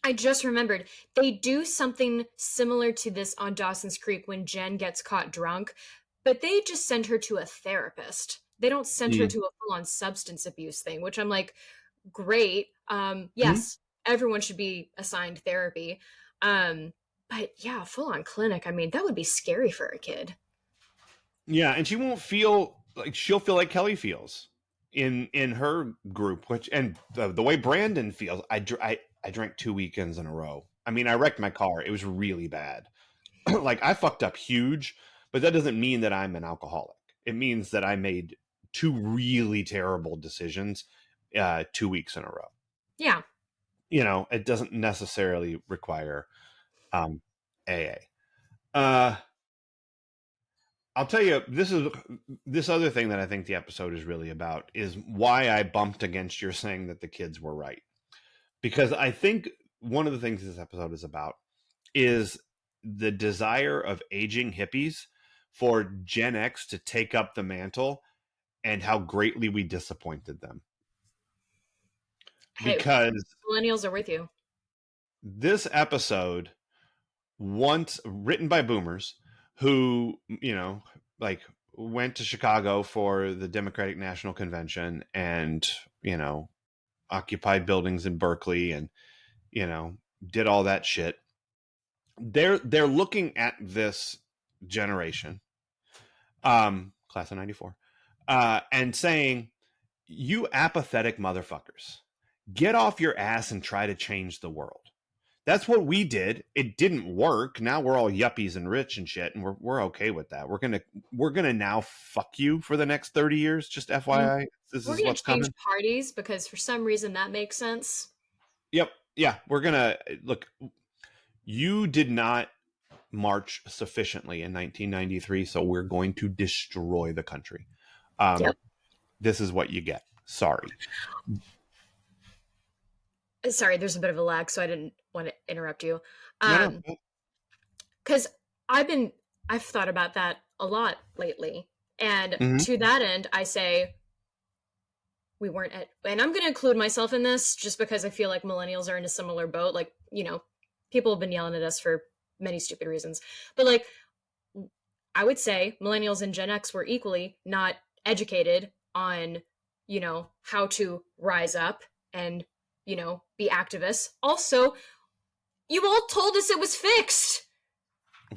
I just remembered they do something similar to this on Dawson's Creek when Jen gets caught drunk, but they just send her to a therapist. They don't send her Mm-hmm. to a full-on substance abuse thing, which I'm like, great. Mm-hmm. Yes, everyone should be assigned therapy. Um, but yeah, full-on clinic. I mean, that would be scary for a kid. Yeah, and she won't feel like she'll feel like Kelly feels in her group, which and the way Brandon feels. I drank 2 weekends in a row. I mean, I wrecked my car. It was really bad. Like I fucked up huge, but that doesn't mean that I'm an alcoholic. It means that I made 2 really terrible decisions 2 weeks in a row. Yeah. It doesn't necessarily require AA. I'll tell you, this other thing that I think the episode is really about is why I bumped against your saying that the kids were right. Because I think one of the things this episode is about is the desire of aging hippies for Gen X to take up the mantle and how greatly we disappointed them. Hey, Because millennials are with you. this episode, once written by boomers who, like went to Chicago for the Democratic National Convention and, occupied buildings in Berkeley and, did all that shit. They're looking at this generation, class of 94, and saying, you apathetic motherfuckers, get off your ass and try to change the world. That's what we did. It didn't work. Now we're all yuppies and rich and shit, and we're okay with that. We're gonna now fuck you for the next 30 years. Just Mm. FYI, this We're is gonna what's change coming. parties because for some reason that makes sense. Yep. Yeah, we're gonna look. You did not march sufficiently in 1993, so we're going to destroy the country. Yep. This is what you get. Sorry. Sorry, there's a bit of a lag, so I didn't want to interrupt you. No, Um, no. because I've thought about that a lot lately. And Mm-hmm. to that end, I say we weren't at, and I'm going to include myself in this just because I feel like millennials are in a similar boat. Like, people have been yelling at us for many stupid reasons. But like, I would say millennials and Gen X were equally not educated on, how to rise up and, be activists. Also, you all told us it was fixed.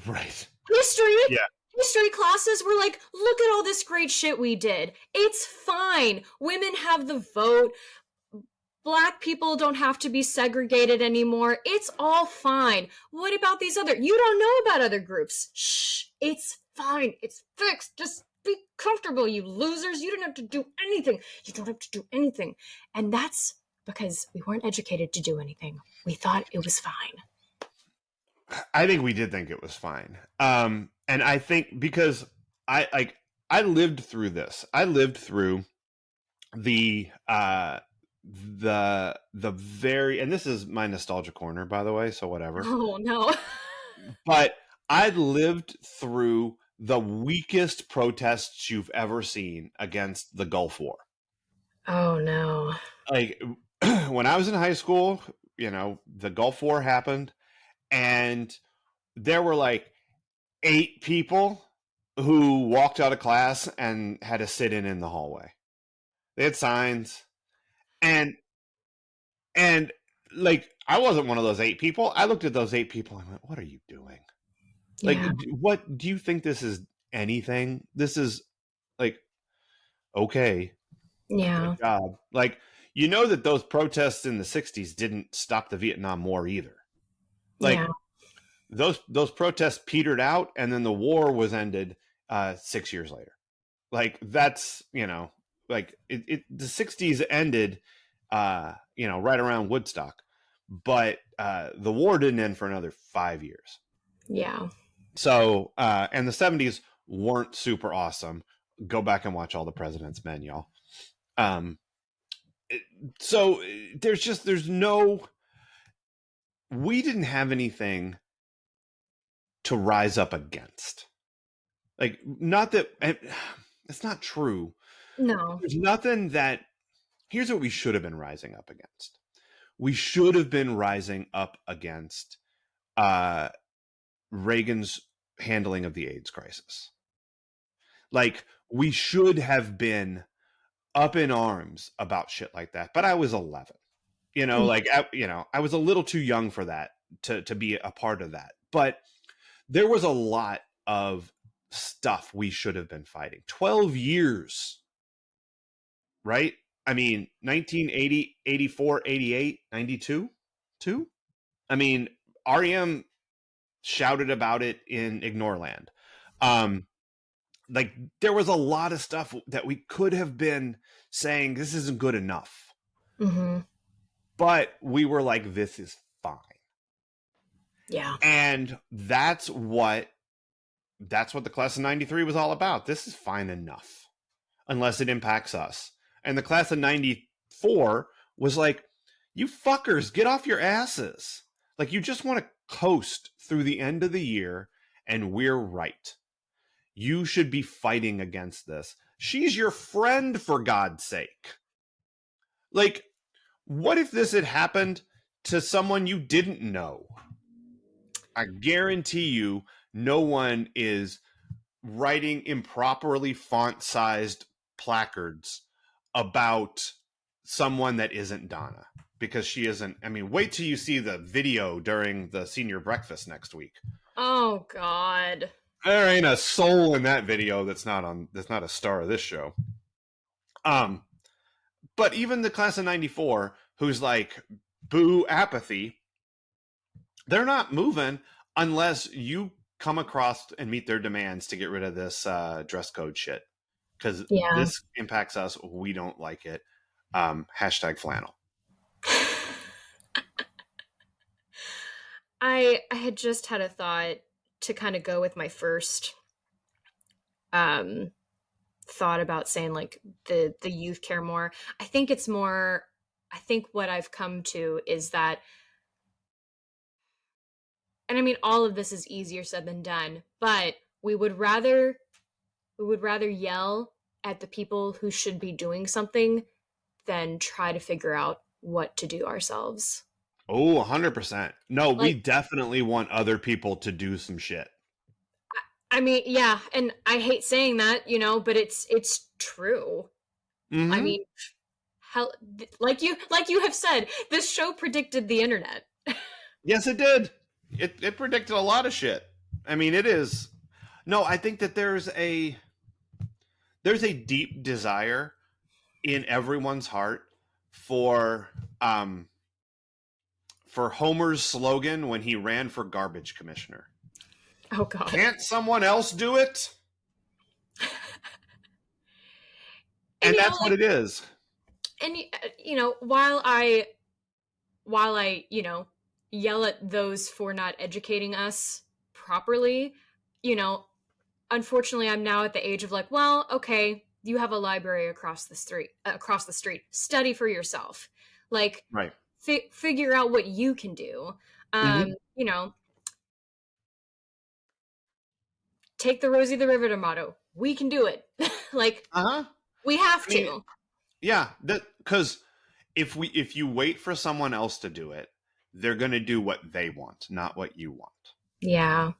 Right. History Yeah. history classes were like, look at all this great shit we did. It's fine. Women have the vote. Black people don't have to be segregated anymore. It's all fine. What about these other? You don't know about other groups. Shh. It's fine. It's fixed. Just be comfortable, you losers. You don't have to do anything. You don't have to do anything. And that's because we weren't educated to do anything. We thought it was fine. I think we did think it was fine. And I think because I lived through this. I lived through the the very, and this is my nostalgia corner, by the way, so whatever. Oh, no. But I lived through the weakest protests you've ever seen against the Gulf War. Oh, no. Like when I was in high school, the Gulf War happened, and there were like 8 people who walked out of class and had to sit in the hallway. They had signs, and and like I wasn't one of those 8 people. I looked at those 8 people and went, "What are you doing? Like, Yeah. what do you think this is? Anything? This is like okay, good Yeah. job." Like, you know that those protests in the '60s didn't stop the Vietnam War either. Like, Yeah. those protests petered out, and then the war was ended 6 years later. Like, that's, like the '60s ended, right around Woodstock, but the war didn't end for another 5 years. Yeah. So, and the '70s weren't super awesome. Go back and watch all the President's Men, y'all. Um, so there's no, we didn't have anything to rise up against. Like, not that it's not true. No. There's nothing that, here's what we should have been rising up against. We should have been rising up against Reagan's handling of the AIDS crisis. Like, we should have been up in arms about shit like that. But I was 11. I was a little too young for that to be a part of that. But there was a lot of stuff we should have been fighting. 12 years, right? I mean, 1980, 84, 88, 92, too. I mean, REM shouted about it in Ignoreland. Like, there was a lot of stuff that we could have been saying, this isn't good enough. Mm-hmm. But we were like, this is fine. Yeah. And that's what the class of '93 was all about. This is fine enough, unless it impacts us. And the class of '94 was like, you fuckers, get off your asses. Like, you just want to coast through the end of the year, and we're right. You should be fighting against this. She's your friend, for God's sake. Like, what if this had happened to someone you didn't know? I guarantee you no one is writing improperly font-sized placards about someone that isn't Donna, because she isn't. I mean, wait till you see the video during the senior breakfast next week. Oh God. There ain't a soul in that video that's not a star of this show. But even the class of '94, who's like, boo apathy, they're not moving unless you come across and meet their demands to get rid of this dress code shit. Because Yeah. this impacts us. We don't like it. Hashtag flannel. I had just had a thought to kind of go with my first thought about saying like the youth care more. I think it's more, I think what I've come to is that, and I mean all of this is easier said than done, but we would rather yell at the people who should be doing something than try to figure out what to do ourselves. Oh, 100%. No, we Like, definitely want other people to do some shit. I mean, yeah, and I hate saying that, but it's true. I Mm-hmm. mean, hell, like you have said, this show predicted the internet. Yes, it did. It predicted a lot of shit. I mean, it is. No, I think that there's a deep desire in everyone's heart for Homer's slogan when he ran for garbage commissioner. Oh God. Can't someone else do it? And And that's what like, it is. and while I yell at those for not educating us properly, you know, unfortunately I'm now at the age of like, well, okay, you have a library across the street. Study for yourself. Like, Right. figure out what you can do. Mm-hmm. Um, you know, take the Rosie the Riveter motto. We can do it. Like, Uh-huh. we have I mean, to. yeah, because if you wait for someone else to do it, they're going to do what they want, not what you want. Yeah.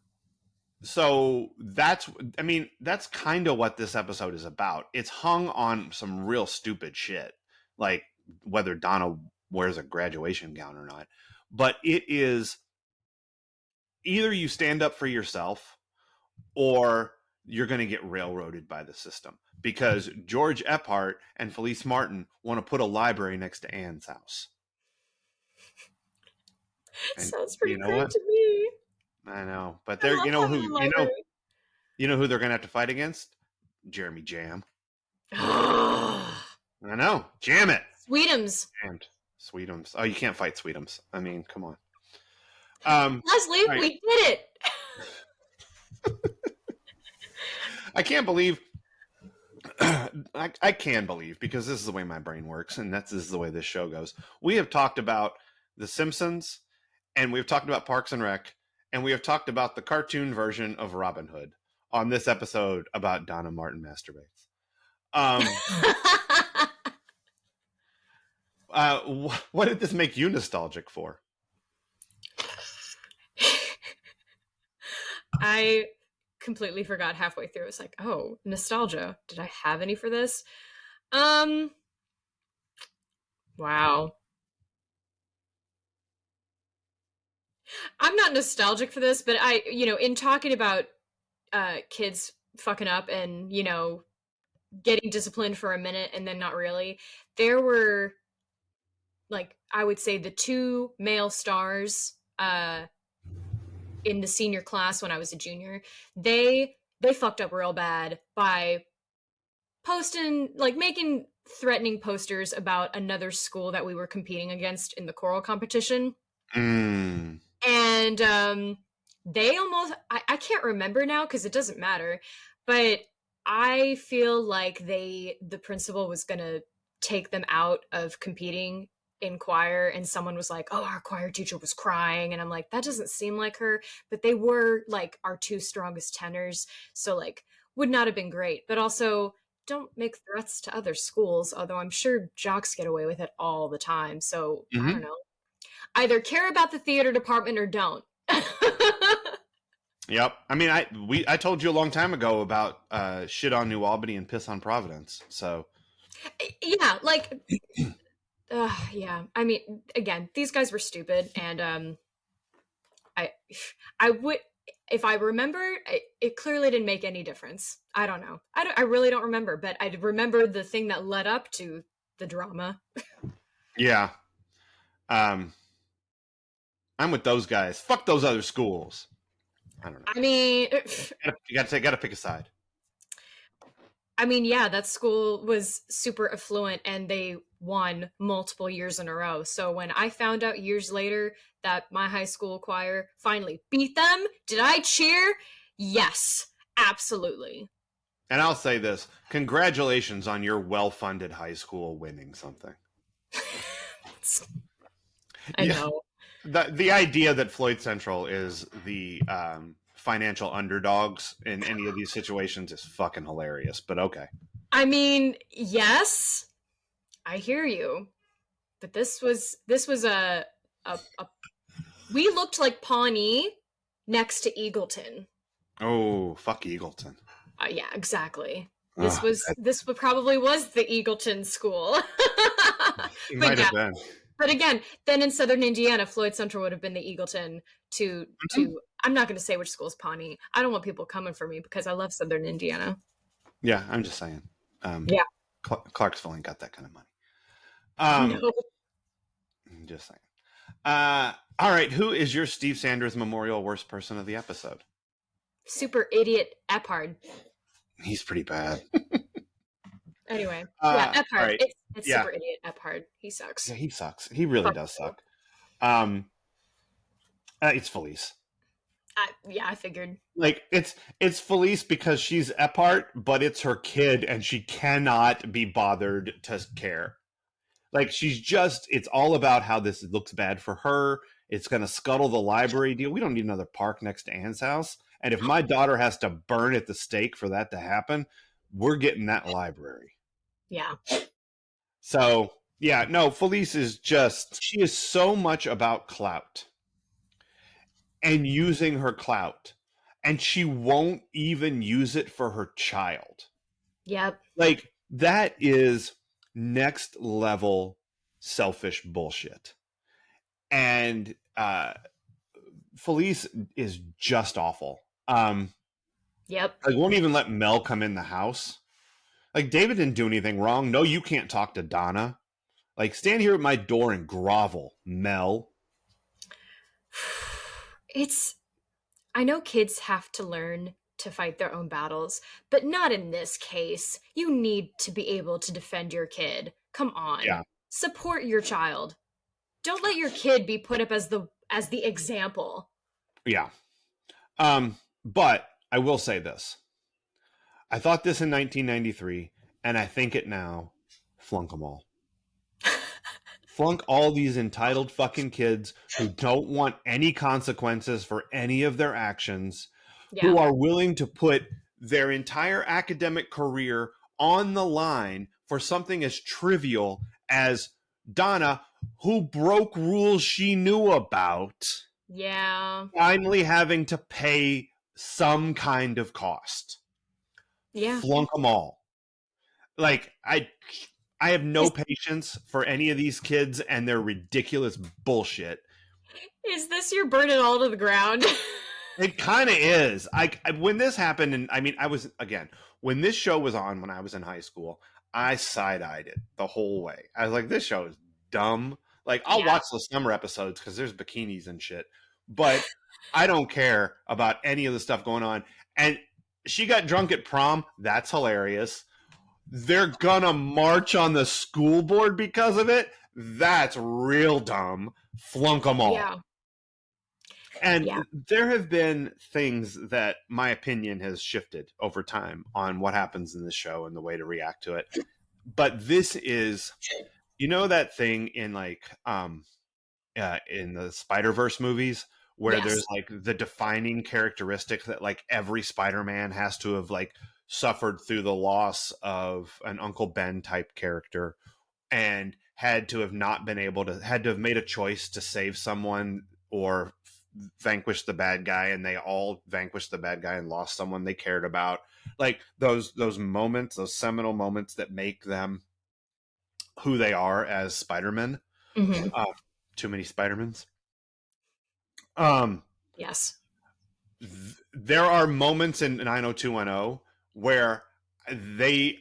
So that's kind of what this episode is about. It's hung on some real stupid shit, like whether Donna wears a graduation gown or not. But it is either you stand up for yourself or you're going to get railroaded by the system, because George Epphart and Felice Martin want to put a library next to Anne's house. And Sounds pretty you know great what? to me. I know, but I they're love having a library. you know who they're going to have to fight against? Jeremy Jam. Ah, I know. Jam it. Sweetums. And Sweetums. Oh, you can't fight Sweetums. I mean, come on. Leslie, right. we did it. I can't believe. I can believe, because this is the way my brain works, and this is the way this show goes. We have talked about The Simpsons, and we've talked about Parks and Rec, and we have talked about the cartoon version of Robin Hood on this episode about Donna Martin masturbates. What did this make you nostalgic for? I completely forgot halfway through. It was like, oh, nostalgia. Did I have any for this? Wow. I'm not nostalgic for this, but in talking about kids fucking up and, getting disciplined for a minute and then not really, there were, like, I would say the two male stars in the senior class when I was a junior. They fucked up real bad by posting, like, making threatening posters about another school that we were competing against in the choral competition. Mm. And they almost, I can't remember now because it doesn't matter, but I feel like the principal was gonna take them out of competing in choir, and someone was like, oh, our choir teacher was crying, and I'm like, that doesn't seem like her, but they were like our two strongest tenors, so like would not have been great. But also, don't make threats to other schools, although I'm sure jocks get away with it all the time, so I don't know. Either care about the theater department or don't. Yep. I mean, I told you a long time ago about shit on New Albany and piss on Providence. So yeah, like yeah. I mean, again, these guys were stupid, and I would, if I remember, it clearly didn't make any difference. I don't know. I really don't remember, but I remember the thing that led up to the drama. Yeah. I'm with those guys. Fuck those other schools. I don't know. I mean, you gotta pick a side. I mean, yeah, that school was super affluent and they won multiple years in a row. So when I found out years later that my high school choir finally beat them, did I cheer? Yes, absolutely. And I'll say this: congratulations on your well-funded high school winning something. I know. The idea that Floyd Central is the financial underdogs in any of these situations is fucking hilarious, but okay. I mean, yes, I hear you, but this was a we looked like Pawnee next to Eagleton. Oh, fuck Eagleton. Yeah, exactly. This probably was the Eagleton school. It might have been. But again, then in Southern Indiana, Floyd Central would have been the Eagleton to I'm not going to say which school is Pawnee. I don't want people coming for me because I love Southern Indiana. Yeah, I'm just saying. Yeah. Clarksville ain't got that kind of money. No. I'm just saying. All right, who is your Steve Sanders Memorial worst person of the episode? Super idiot Epphart. He's pretty bad. Anyway, yeah, Epphart. Right. It's super idiot Epphart. He sucks. Yeah, he sucks. He really does suck. It's Felice. I figured. Like it's Felice because she's Epphart, but it's her kid, and she cannot be bothered to care. Like it's all about how this looks bad for her. It's going to scuttle the library deal. We don't need another park next to Anne's house. And if my daughter has to burn at the stake for that to happen, we're getting that library. Yeah. So, yeah, no, Felice she is so much about clout and using her clout and she won't even use it for her child. Yep. Like, that is next level selfish bullshit. And Felice is just awful. Yep. Like, won't even let Mel come in the house. Like, David didn't do anything wrong. No, you can't talk to Donna. Like, stand here at my door and grovel, Mel. It's, I know kids have to learn to fight their own battles, but not in this case. You need to be able to defend your kid. Come on. Yeah, Support your child. Don't let your kid be put up as the example. yeah. But I will say this. I thought this in 1993, and I think it now. Flunk them all. Flunk all these entitled fucking kids who don't want any consequences for any of their actions, Yeah. who are willing to put their entire academic career on the line for something as trivial as Donna, who broke rules she knew about, Yeah. finally having to pay some kind of cost. Yeah. Flunk them all. Like, I have no Is patience for any of these kids and their ridiculous bullshit. is this your burn it all to the ground? It kind of is. When this happened, and I mean, I was again when this show was on when I was in high school, I side-eyed it the whole way. I was like, this show is dumb. Like, I'll Yeah. watch the summer episodes because there's bikinis and shit, but I don't care about any of the stuff going on. And she got drunk at prom. That's hilarious. They're gonna march on the school board because of it. That's real dumb. Flunk them all. Yeah. And Yeah. there have been things that my opinion has shifted over time on what happens in the show and the way to react to it. But this is, that thing in in the Spider-Verse movies where Yes. there's like the defining characteristic that like every Spider-Man has to have like suffered through the loss of an Uncle Ben type character and had to have not been able to had to have made a choice to save someone or vanquish the bad guy, and they all vanquished the bad guy and lost someone they cared about. Like those moments, those seminal moments that make them who they are as Spider-Man. Hmm. Too many Spider-Mans. Um, Yes. there are moments in 90210 where they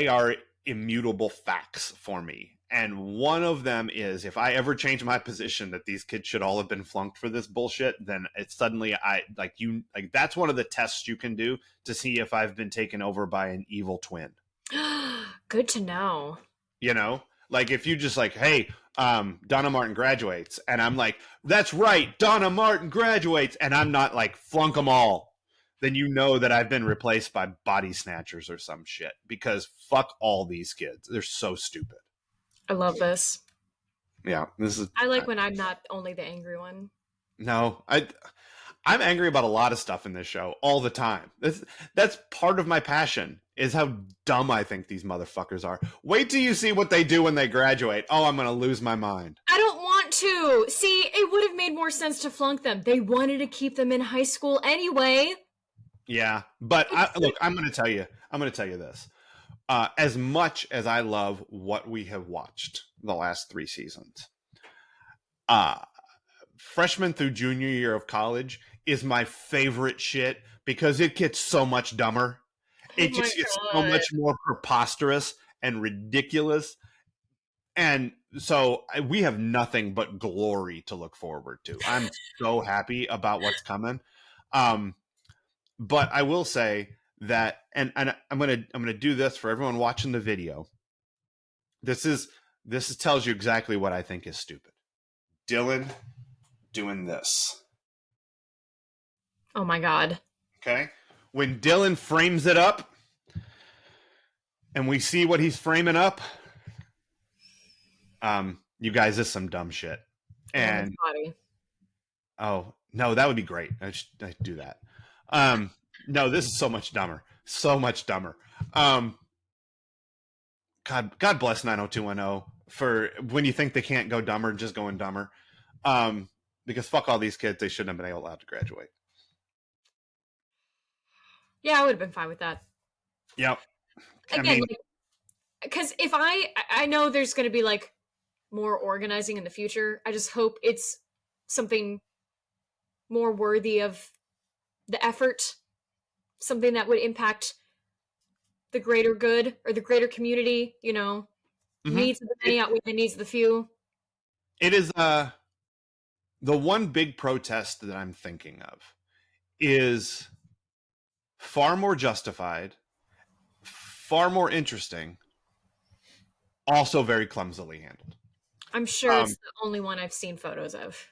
are immutable facts for me. And one of them is if I ever change my position that these kids should all have been flunked for this bullshit, then it's suddenly that's one of the tests you can do to see if I've been taken over by an evil twin. Good to know. Like if you just like, hey, Donna Martin Graduates, and I'm like, that's right, Donna Martin Graduates, and I'm not like flunk them all, then you know that I've been replaced by body snatchers or some shit, because fuck all these kids. They're so stupid. I love this. Yeah, this is. I like when I'm not only the angry one. No, I'm angry about a lot of stuff in this show all the time. That's part of my passion is how dumb I think these motherfuckers are. Wait till you see what they do when they graduate. Oh, I'm gonna lose my mind. I don't want to. See, it would have made more sense to flunk them. They wanted to keep them in high school anyway. Yeah, but look, I'm gonna tell you this. As much as I love what we have watched the last 3 seasons, freshman through junior year of college is my favorite shit because it gets so much dumber. Oh It my just gets so god. much more preposterous and ridiculous. And so we have nothing but glory to look forward to. I'm so happy about what's coming. But I will say that, and I'm gonna do this for everyone watching the video. This tells you exactly what I think is stupid. Dylan doing this. Oh my god. Okay? When Dylan frames it up and we see what he's framing up, you guys, this is some dumb shit. And oh, no, that would be great. I'd do that. No, this is so much dumber. So much dumber. God bless 90210 for when you think they can't go dumber, just going dumber. Because fuck all these kids, they shouldn't have been allowed to graduate. Yeah, I would have been fine with that. Yep. I Again, mean, like, because if I know there's going to be like more organizing in the future. I just hope it's something more worthy of the effort, something that would impact the greater good or the greater community, mhm. needs of the many outweigh the needs of the few. It is the one big protest that I'm thinking of is far more justified, far more interesting, also very clumsily handled. I'm sure it's Um, the only one I've seen photos of.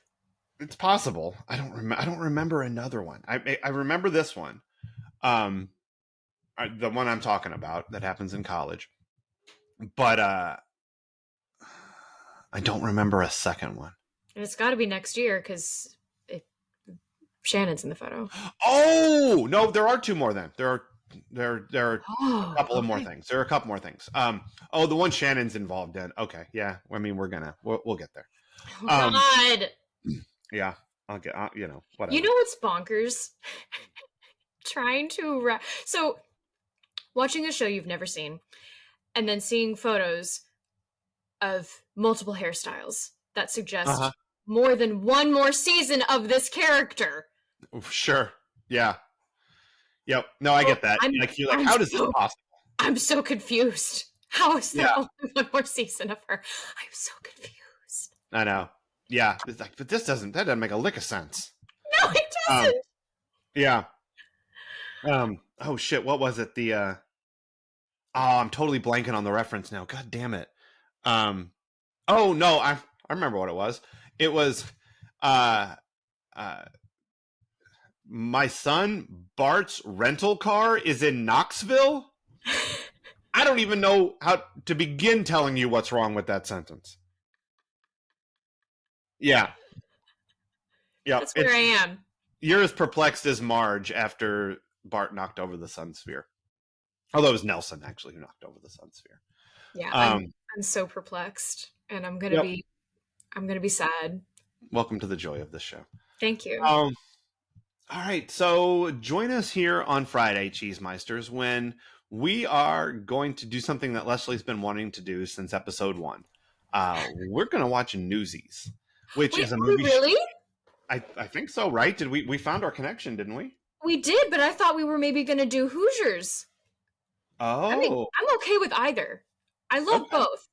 it's possible. I don't remember another one. I remember this one. Um, the one I'm talking about that happens in college. But I don't remember a second one. And it's got to be next year because Shannon's in the photo. Oh no, there are two more. Then there are a Oh, couple of more okay. things. There are a couple more things. Oh, the one Shannon's involved in. Okay, yeah. I mean, we'll get there. Oh, Um, God. yeah, I'll get You whatever. know what's bonkers? Trying to. So, watching a show you've never seen and then seeing photos of multiple hairstyles that Uh huh. suggest more than one more season of this character. Sure. Yeah. Yep. No, I Oh, get that. Like you're like, I'm how does this so possible? I'm so confused. How is there Yeah, only one more season of her? I'm so confused. I know. Yeah, it's like, but that doesn't make a lick of sense. No, it Um, doesn't. yeah. Oh shit, what was it? Oh, I'm totally blanking on the reference now. God damn it. Um, oh no, I remember what it was. It was uh uh my son Bart's rental car is in Knoxville. I don't even know how to begin telling you what's wrong with that sentence. Yeah. Yeah, That's where I am. you're as perplexed as Marge after Bart knocked over the Sun Sphere. Although it was Nelson actually who knocked over the Sun Sphere. Yeah, I'm Um, I'm so perplexed and yep. I'm gonna be sad. Welcome to the joy of this show. Thank you. Um, all right, so join us here on Friday, Cheesemeisters, when we are going to do something that Leslie's been wanting to do since episode 1. We're going to watch Newsies, which Wait, is a are we movie. really? I think so, right? Did we found our connection, didn't we? We did, but I thought we were maybe gonna do Hoosiers. Oh, I'm okay with either. I love okay, both.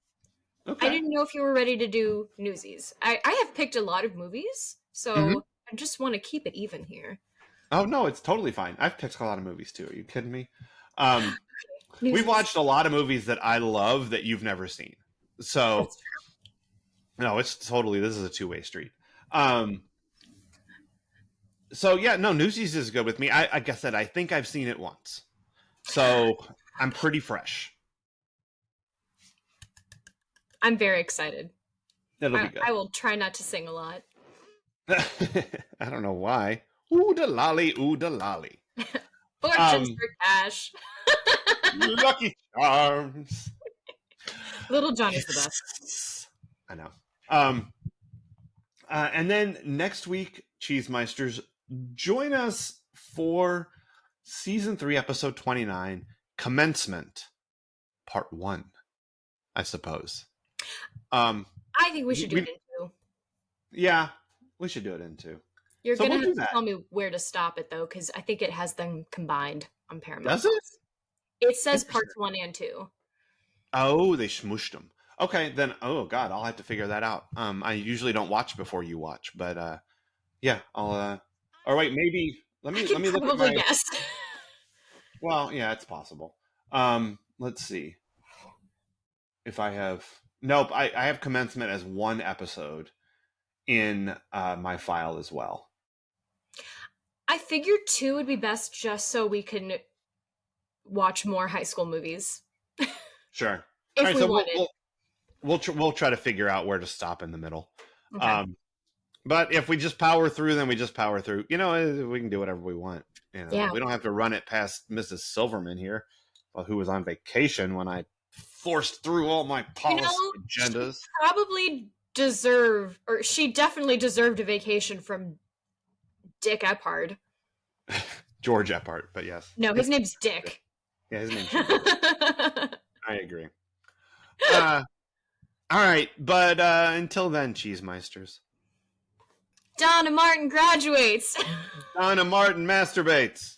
I okay. didn't know if you were ready to do Newsies. I have picked a lot of movies, Hmm. so I just want to keep it even here. Oh no, it's totally fine. I've picked a lot of movies too. Are you kidding me? Um, we've Newsies. watched a lot of movies that I love that you've never seen. So That's no, it's totally this is a two-way street. Um, so yeah, no, Newsies is good with me. Like I said, I think I've seen it once, so I'm pretty fresh. I'm very excited. It'll be good. I will try not to sing a lot. I don't know why. Ooh da lolly, ooh da lolly. Fortunes Um, for cash. Lucky Charms. Little Johnny's the best. I know. And then next week, Cheesemeisters, join us for season 3, episode 29, Commencement, part 1, I suppose. I think we should do we, it in two. yeah, we should do it in 2. You're So gonna we'll have do to that. tell me where to stop it though, because I think it has them combined on Paramount Does it? Plus. It says Interesting. parts 1 and 2. Oh, they smooshed them. Okay, then. Oh God, I'll have to figure that out. I usually don't watch before you watch, but yeah, I'll. Or wait, maybe I let can me look at probably my. guess. Well, yeah, it's possible. Let's see if I have. Nope, I have commencement as one episode in my file as well. I figured 2 would be best just so we can watch more high school movies Sure. All if right, we so wanted. we'll try to figure out where to stop in the middle. Okay. Um, but if we just power through, then we just power through. You know, we can do whatever we want. You know, Yeah. we don't have to run it past Mrs. Silverman here, who was on vacation when I forced through all my policy She agendas. probably she definitely deserved a vacation from Dick Ephard. George Eppard, but yes. No, his name's Dick. Yeah, his name's George. I agree. All right, but until then, Cheesemeisters. Donna Martin Graduates. Donna Martin masturbates.